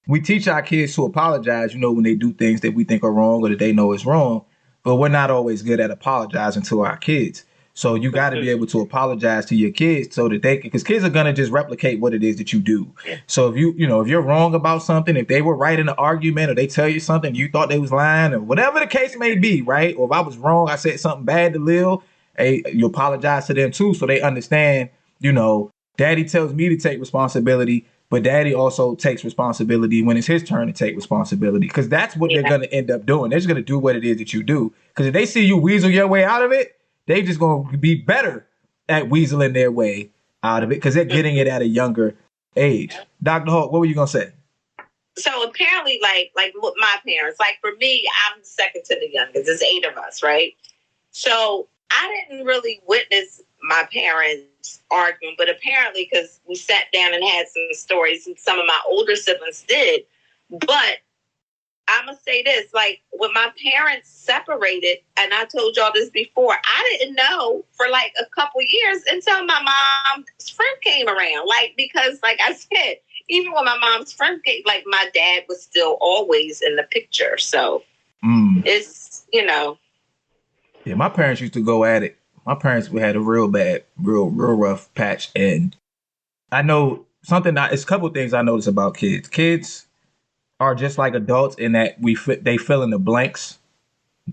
we teach our kids to apologize, you know, when they do things that we think are wrong or that they know is wrong, but we're not always good at apologizing to our kids. So you got to be able to apologize to your kids so that because kids are going to just replicate what it is that you do. So if if you're wrong about something, if they were right in an argument or they tell you something, you thought they was lying or whatever the case may be, right? Or if I was wrong, I said something bad to Lil, hey, you apologize to them too. So they understand, daddy tells me to take responsibility, but daddy also takes responsibility when it's his turn to take responsibility. Because that's what they're going to end up doing. They're just going to do what it is that you do. Because if they see you weasel your way out of it, they just going to be better at weaseling their way out of it because they're getting it at a younger age. Dr. Hawk, what were you going to say? So apparently, like my parents, like for me, I'm second to the youngest. There's 8 of us, right? So I didn't really witness my parents arguing, but apparently because we sat down and had some stories and some of my older siblings did. But I'm going to say this, like when my parents separated, and I told y'all this before, I didn't know for like a couple years until my mom's friend came around. Like, because like I said, even when my mom's friend came, like my dad was still always in the picture. So it's, Yeah, my parents used to go at it. My parents had a real bad, real rough patch. And I know it's a couple things I notice about kids. Kids are just like adults in that they fill in the blanks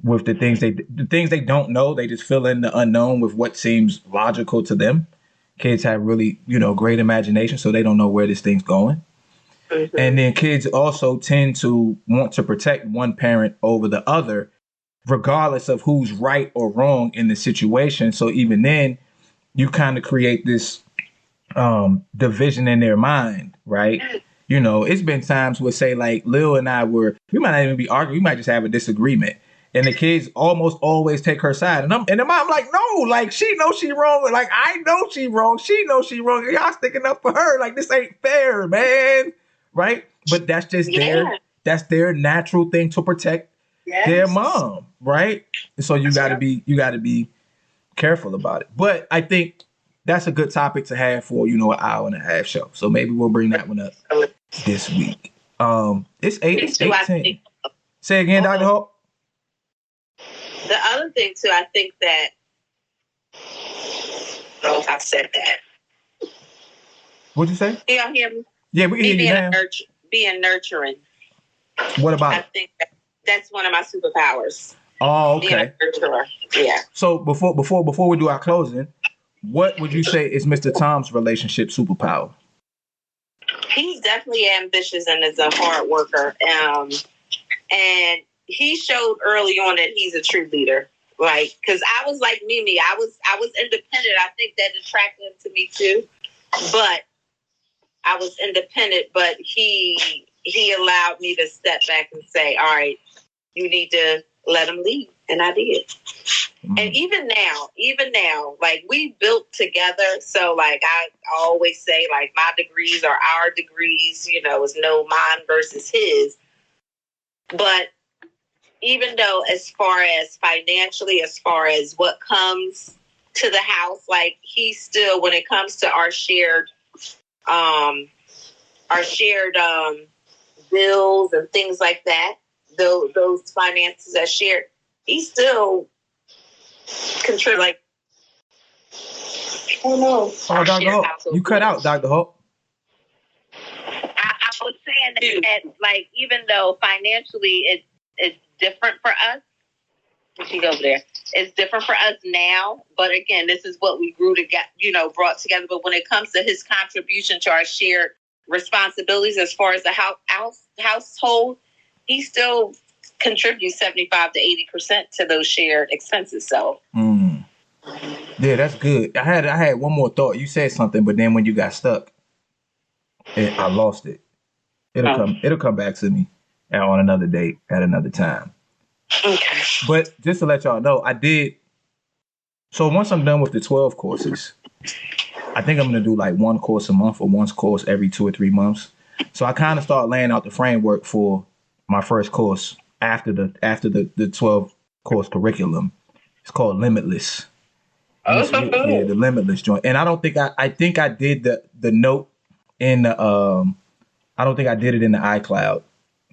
with the things they don't know. They just fill in the unknown with what seems logical to them. Kids have really, great imagination, so they don't know where this thing's going. Mm-hmm. And then kids also tend to want to protect one parent over the other, regardless of who's right or wrong in the situation. So even then, you kind of create this division in their mind, right? It's been times where, say, like Lil and I we might not even be arguing. We might just have a disagreement. And the kids almost always take her side. And the mom like, no, like she knows she wrong. Like, I know she wrong. She knows she wrong. Y'all sticking up for her. Like, this ain't fair, man. Right? But that's just that's their natural thing to protect their mom. Right? And so you gotta be careful about it. But I think that's a good topic to have for, an hour and a half show. So maybe we'll bring that one up this week. It's 8:10. Say again, Dr. Hope. The other thing too, I think that I don't know if I said that. What'd you say? Y'all hear me? Yeah, we can hear you now. Being nurturing. What about it? I think that's one of my superpowers. Oh, okay. Being a nurturer. Yeah. So before we do our closing, what would you say is Mr. Tom's relationship superpower? He's definitely ambitious and is a hard worker. And he showed early on that he's a true leader. Like, because I was like Mimi, I was independent. I think that attracted him to me too. But I was independent, but he allowed me to step back and say, all right, you need to let him lead. And I did. And even now, like we built together. So like I always say, like my degrees are our degrees, it's no mine versus his. But even though as far as financially, as far as what comes, to the house. Like he still, when it comes to our shared bills and things like that, those finances are shared, he still contribute. Like, I don't know. Oh, Dr. Hope, you cut out, Dr. Hope. I was saying that, like, even though financially it's different for us, she goes there. It's different for us now, but again, this is what we grew to get, brought together. But when it comes to his contribution to our shared responsibilities as far as the household, he still contributes 75 to 80% to those shared expenses. So, yeah, that's good. I had one more thought. You said something, but then when you got stuck, I lost it. It'll come back to me on another date at another time. Okay. But just to let y'all know, I did. So once I'm done with the 12 courses, I think I'm going to do like one course a month or one course every 2 or 3 months. So I kind of start laying out the framework for my first course after the 12 course curriculum. It's called Limitless. Yeah, the Limitless joint. And I don't think I think I did the note in the I don't think I did it in the iCloud.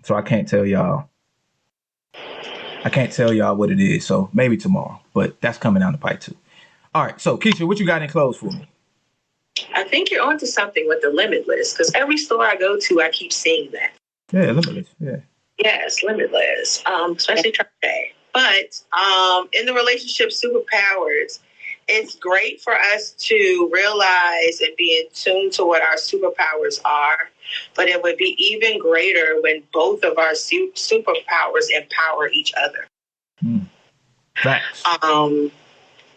So I can't tell y'all. What it is. So maybe tomorrow, but that's coming down the pipe too. All right. So Keisha, what you got in clothes for me? I think you're onto something with the Limitless, because every store I go to, I keep seeing that. Yeah, Limitless. Yeah. Yes, Limitless. Especially Trey. But in the relationship Superpowers, it's great for us to realize and be in tune to what our superpowers are. But it would be even greater when both of our superpowers empower each other. Facts.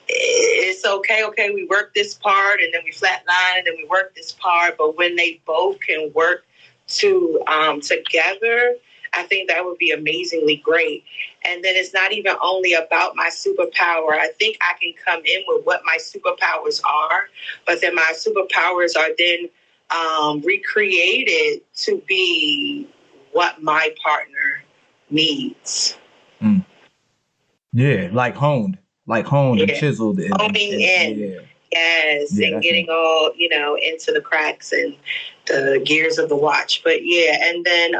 It's okay, we work this part and then we flatline and then we work this part. But when they both can work together, I think that would be amazingly great. And then it's not even only about my superpower. I think I can come in with what my superpowers are, but then my superpowers are then recreated to be what my partner needs. Yeah, like honed and chiseled. Honing in. Yeah. Yes, yeah, and getting all, into the cracks and the gears of the watch. But yeah, and then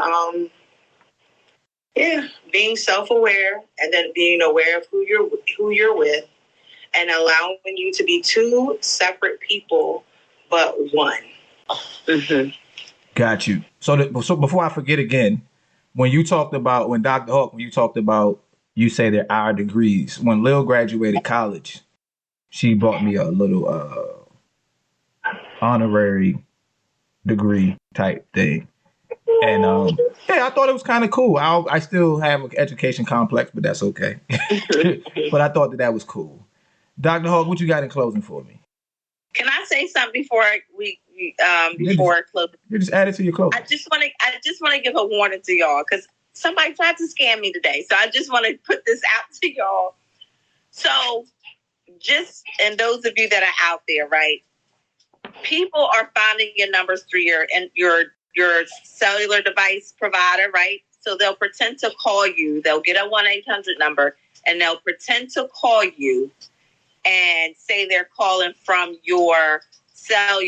being self-aware and then being aware of who you're with and allowing you to be two separate people but one. Mm-hmm. Got you. So before I forget again, when Dr. Hawk, you say they're our degrees. When Lil graduated college, she bought me a little honorary degree type thing. And I thought it was kind of cool. I still have an education complex, but that's okay. But I thought that was cool. Dr. Hawk, what you got in closing for me? Can I say something before I close? You just add it to your closing. I just want to give a warning to y'all, because somebody tried to scam me today. So I just want to put this out to y'all. So and those of you that are out there, right? People are finding your numbers through your cellular device provider, right? So they'll pretend to call you. They'll get a 1-800 number and they'll pretend to call you and say they're calling from your cell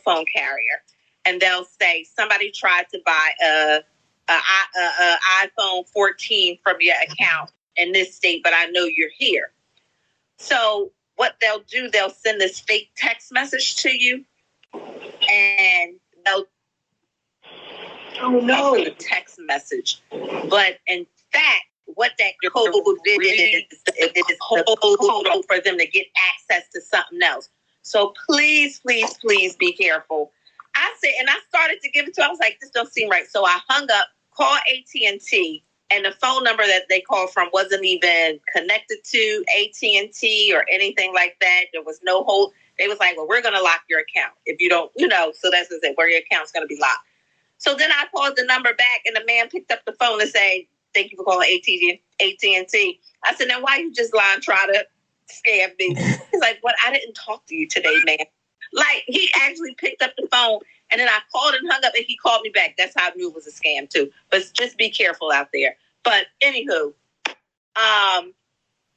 phone carrier. And they'll say somebody tried to buy a iPhone 14 from your account in this state, but I know you're here. So what they'll do, they'll send this fake text message to you, and they'll the text message. But in fact, what that code did is code for them to get access to something else. So please, please, please be careful. I started to give it to her. I was like, this don't seem right. So I hung up, called AT&T, and the phone number that they called from wasn't even connected to AT&T or anything like that. There was no hold. They was like, well, we're going to lock your account if you don't, so that's what it, where your account's going to be locked. So then I called the number back, and the man picked up the phone and said, thank you for calling AT&T. I said, now why you just lying, try to scam me? He's like, what? I didn't talk to you today, man. Like, he actually picked up the phone, and then I called and hung up, and he called me back. That's how I knew it was a scam, too. But just be careful out there. But anywho,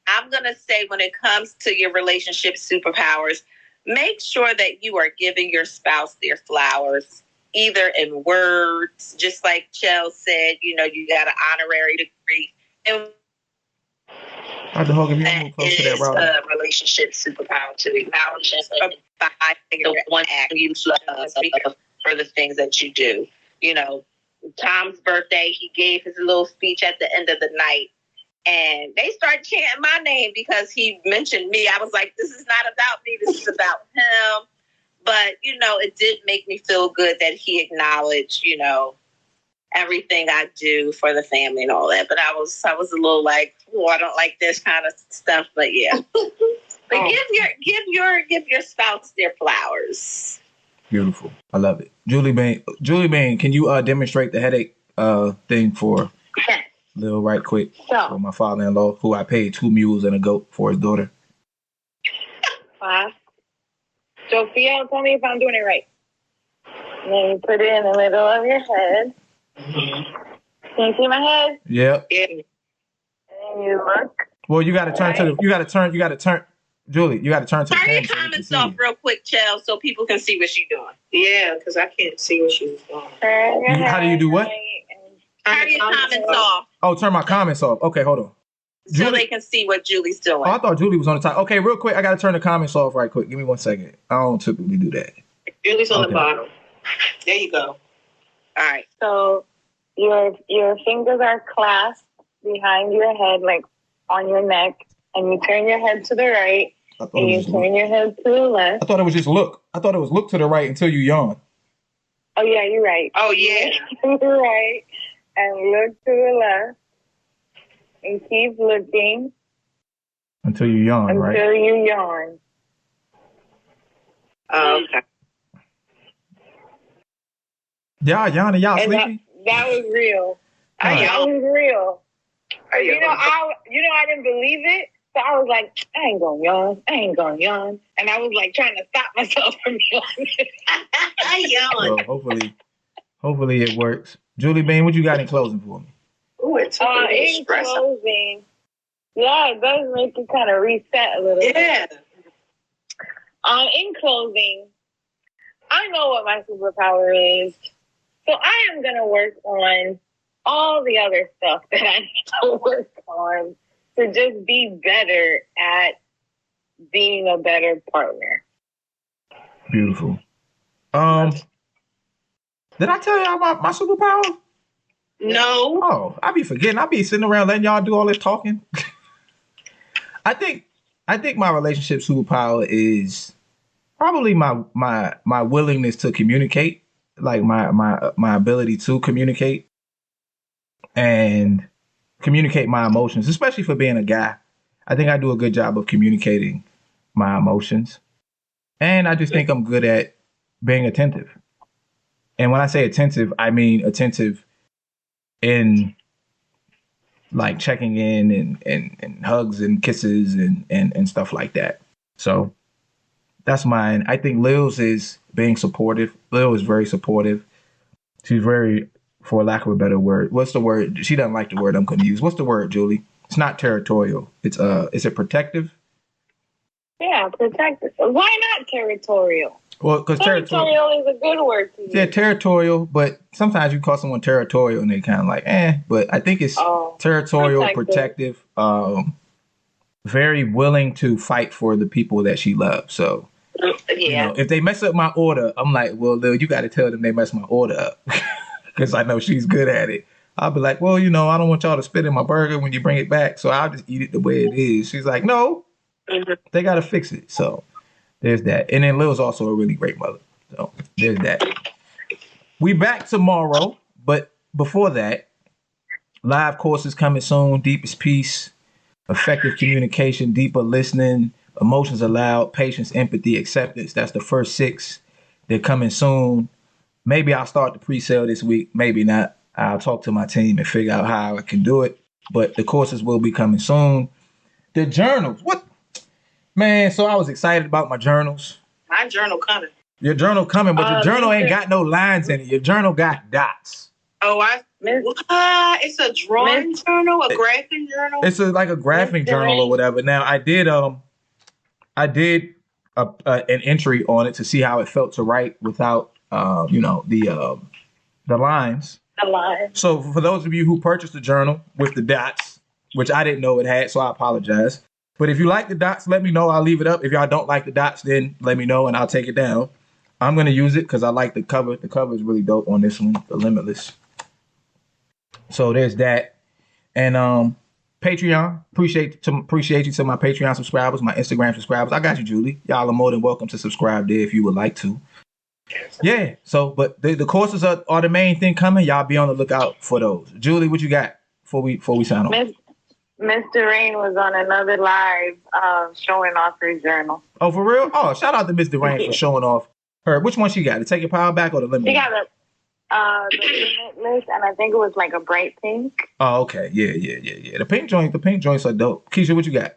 I'm going to say when it comes to your relationship superpowers, make sure that you are giving your spouse their flowers, either in words, just like Chell said, you got an honorary degree. And Dr. Hogan, if you move close to that is router. a relationship superpower to acknowledge and provide the one act you love for the things that you do. Tom's birthday, he gave his little speech at the end of the night. And they started chanting my name because he mentioned me. I was like, this is not about me. This is about him. But, it did make me feel good that he acknowledged, everything I do for the family and all that. But I was a little like, oh, I don't like this kind of stuff. But yeah. But give your spouse their flowers. Beautiful. I love it. Julie Bain, can you demonstrate the headache thing for Lil right quick? For my father-in-law, who I paid 2 mules and a goat for his daughter. Sophia, tell me if I'm doing it right. Then you put it in the middle of your head. Mm-hmm. Can you see my head? Yep. Yeah. And you look. Well, you got to turn to the. You got to turn. Julie, you got to turn to the camera. Turn your comments off real quick, Chell, so people can see what she's doing. Yeah, because I can't see what she's doing. How do you do what? Turn your comments off. Oh, turn my comments off. Okay, hold on. So they can see what Julie's doing. Oh, I thought Julie was on the top. Okay, real quick, I got to turn the comments off right quick. Give me 1 second. I don't typically do that. Julie's on the bottom. There you go. All right. So your fingers are clasped behind your head, like on your neck, and you turn your head to the right, and you turn your head to the left. I thought it was just look. I thought it was look to the right until you yawn. Oh, yeah, you're right. Oh, yeah. You're right. And look to the left. And keep looking. Until you yawn, right? Until you yawn. Okay. Y'all yawning, y'all sleepy? That was real. That was real. I didn't believe it. So I was like, I ain't gonna yawn. And I was like trying to stop myself from yawning. I yawned. Well, hopefully it works. Julie Bain, what you got in closing for me? Ooh, it's in closing, yeah, it does make you kind of reset a little bit. Yeah. In closing, I know what my superpower is, so I am going to work on all the other stuff that I need to work on to just be better at being a better partner. Beautiful. Did I tell y'all about my superpower? No. Oh, I be forgetting. I be sitting around letting y'all do all this talking. I think my relationship superpower is probably my willingness to communicate, like my ability to communicate and communicate my emotions, especially for being a guy. I think I do a good job of communicating my emotions. And I just think I'm good at being attentive. And when I say attentive, I mean attentive in like checking in and hugs and kisses and stuff like that. So that's mine. I think Lil's is being supportive. Lil is very supportive. She's very, for lack of a better word, what's the word? She doesn't like the word I'm going to use. What's the word, Julie? It's not territorial. It's is it protective? Yeah, protective. Why not territorial? Well, because territorial is a good word to use. Yeah, territorial, but sometimes you call someone territorial and they kind of like, but I think it's territorial, protective, very willing to fight for the people that she loves. So, if they mess up my order, I'm like, well, Lil, you got to tell them they messed my order up because I know she's good at it. I'll be like, well, I don't want y'all to spit in my burger when you bring it back, so I'll just eat it the way it is. She's like, no, they got to fix it. So there's that. And then Lil's also a really great mother. So there's that. We back tomorrow, but before that, live courses coming soon. Deepest peace, effective communication, deeper listening, emotions allowed, patience, empathy, acceptance. That's the first 6. They're coming soon. Maybe I'll start the pre-sale this week. Maybe not. I'll talk to my team and figure out how I can do it. But the courses will be coming soon. The journals. What? Man, so I was excited about my journals. My journal coming. Your journal coming, but your journal ain't got no lines in it. Your journal got dots. Oh, it's a drawing journal, a graphing journal. It's like a graphing journal or whatever. Now I did an entry on it to see how it felt to write without the lines. The line. So for those of you who purchased the journal with the dots, which I didn't know it had, so I apologize. But if you like the dots, let me know. I'll leave it up. If y'all don't like the dots, then let me know and I'll take it down. I'm gonna use it because I like the cover. The cover is really dope on this one, the Limitless. So there's that. And Patreon, appreciate you to my Patreon subscribers, my Instagram subscribers. I got you, Julie. Y'all are more than welcome to subscribe there if you would like to. Yeah. So, but the courses are the main thing coming. Y'all be on the lookout for those. Julie, what you got before we sign off? Mr. Rain was on another live showing off her journal. Oh, for real? Oh, shout out to Mr. Rain for showing off her. Which one she got? To Take Your Power Back or the Limitless? She got the Limitless, and I think it was like a bright pink. Oh, okay. Yeah. The pink joints are dope. Keisha, what you got?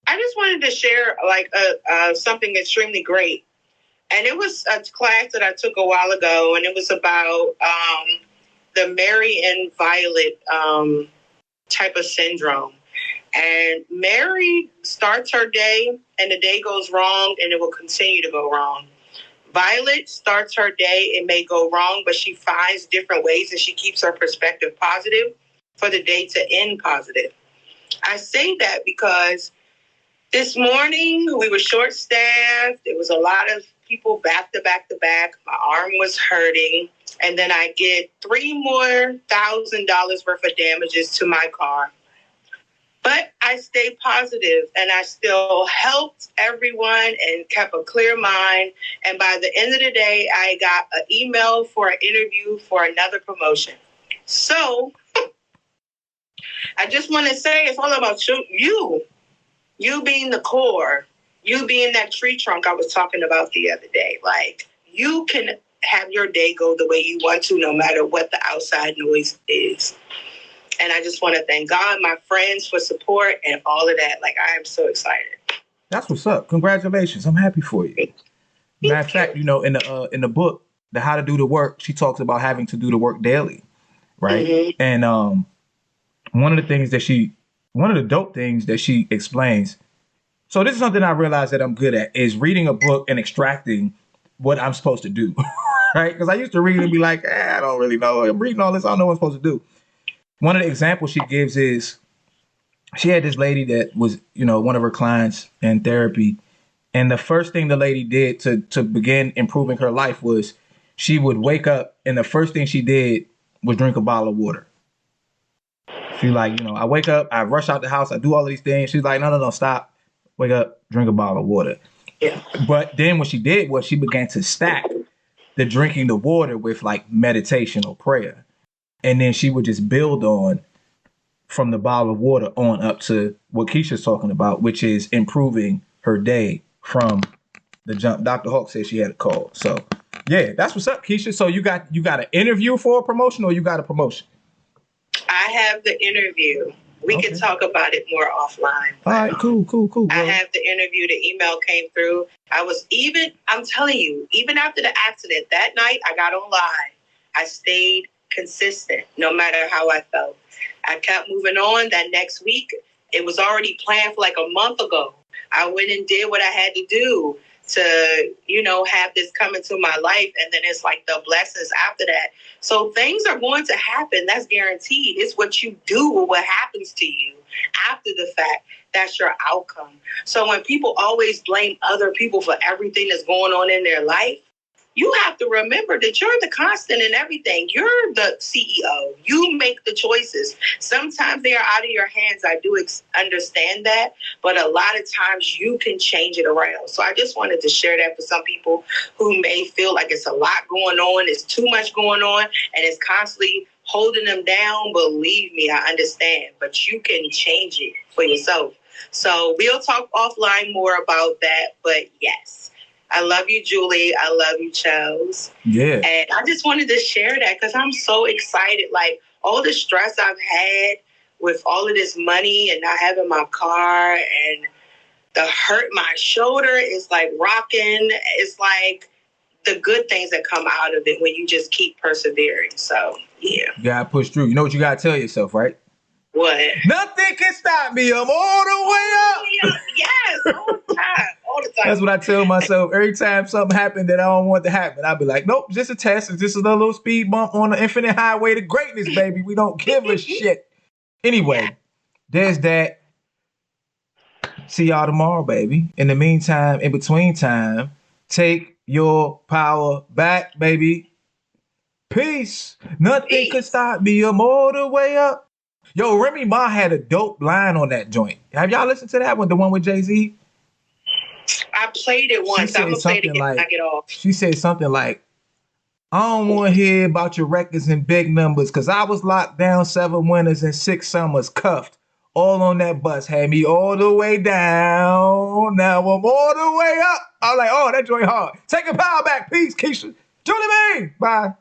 I just wanted to share like something extremely great. And it was a class that I took a while ago, and it was about the Mary and Violet type of syndrome. And Mary starts her day, and the day goes wrong, and it will continue to go wrong. Violet starts her day, it may go wrong, but she finds different ways, and she keeps her perspective positive for the day to end positive. I say that because this morning we were short-staffed. There was a lot of people back to back to back. My arm was hurting. And then I get $3,000 more worth of damages to my car. But I stayed positive and I still helped everyone and kept a clear mind. And by the end of the day, I got an email for an interview for another promotion. So I just want to say it's all about you being the core. You being that tree trunk I was talking about the other day. Like, you can have your day go the way you want to, no matter what the outside noise is. And I just want to thank God, my friends for support and all of that. Like, I am so excited. That's what's up. Congratulations. I'm happy for you. Matter of fact, in the book, the How to Do the Work, she talks about having to do the work daily. Right. Mm-hmm. And one of the dope things that she explains. So this is something I realized that I'm good at, is reading a book and extracting what I'm supposed to do, right? Because I used to read and be like, I don't really know. I'm reading all this. I don't know what I'm supposed to do. One of the examples she gives is she had this lady that was, one of her clients in therapy. And the first thing the lady did to begin improving her life was she would wake up and the first thing she did was drink a bottle of water. She's like, I wake up, I rush out the house, I do all of these things. She's like, no, stop. Wake up, drink a bottle of water. Yeah. But then what she did was she began to stack the drinking the water with like meditation or prayer. And then she would just build on from the bottle of water on up to what Keisha's talking about, which is improving her day from the jump. Dr. Hawk said she had a call. So yeah, that's what's up, Keisha. So you got an interview for a promotion or you got a promotion? I have the interview. We can talk about it more offline. All right, cool. I have the interview. The email came through. I'm telling you, even after the accident, that night I got on live. I stayed consistent no matter how I felt. I kept moving on. That next week, it was already planned for like a month ago. I went and did what I had to do to, have this come into my life. And then it's like the blessings after that. So things are going to happen. That's guaranteed. It's what you do with what happens to you after the fact. That's your outcome. So when people always blame other people for everything that's going on in their life, you have to remember that you're the constant in everything. You're the CEO. You make the choices. Sometimes they are out of your hands. I do understand that. But a lot of times you can change it around. So I just wanted to share that for some people who may feel like it's a lot going on. It's too much going on. And it's constantly holding them down. Believe me, I understand. But you can change it for yourself. So we'll talk offline more about that. But yes. I love you, Julie. I love you, Charles. Yeah. And I just wanted to share that because I'm so excited. Like, all the stress I've had with all of this money and not having my car and the hurt, my shoulder is like rocking. It's like the good things that come out of it when you just keep persevering. So, yeah. You gotta push through. You know what you gotta tell yourself, right? What? Nothing can stop me. I'm all the way up. Yes, all the time. All the time. That's what I tell myself every time something happened that I don't want to happen. I'll be like, nope, just a test. It's just a little speed bump on the infinite highway to greatness, baby. We don't give a shit. Anyway, there's that. See y'all tomorrow, baby. In the meantime, in between time, take your power back, baby. Peace. Nothing could stop me. I'm all the way up. Yo, Remy Ma had a dope line on that joint. Have y'all listened to that one, the one with Jay-Z? I played it once. I'm going to play it again when I get off. She said something like, I don't want to hear about your records and big numbers because I was locked down 7 winters and 6 summers, cuffed. All on that bus, had me all the way down. Now I'm all the way up. I was like, oh, that joint hard. Take your power back. Peace, Keisha. Julie Mae. Bye.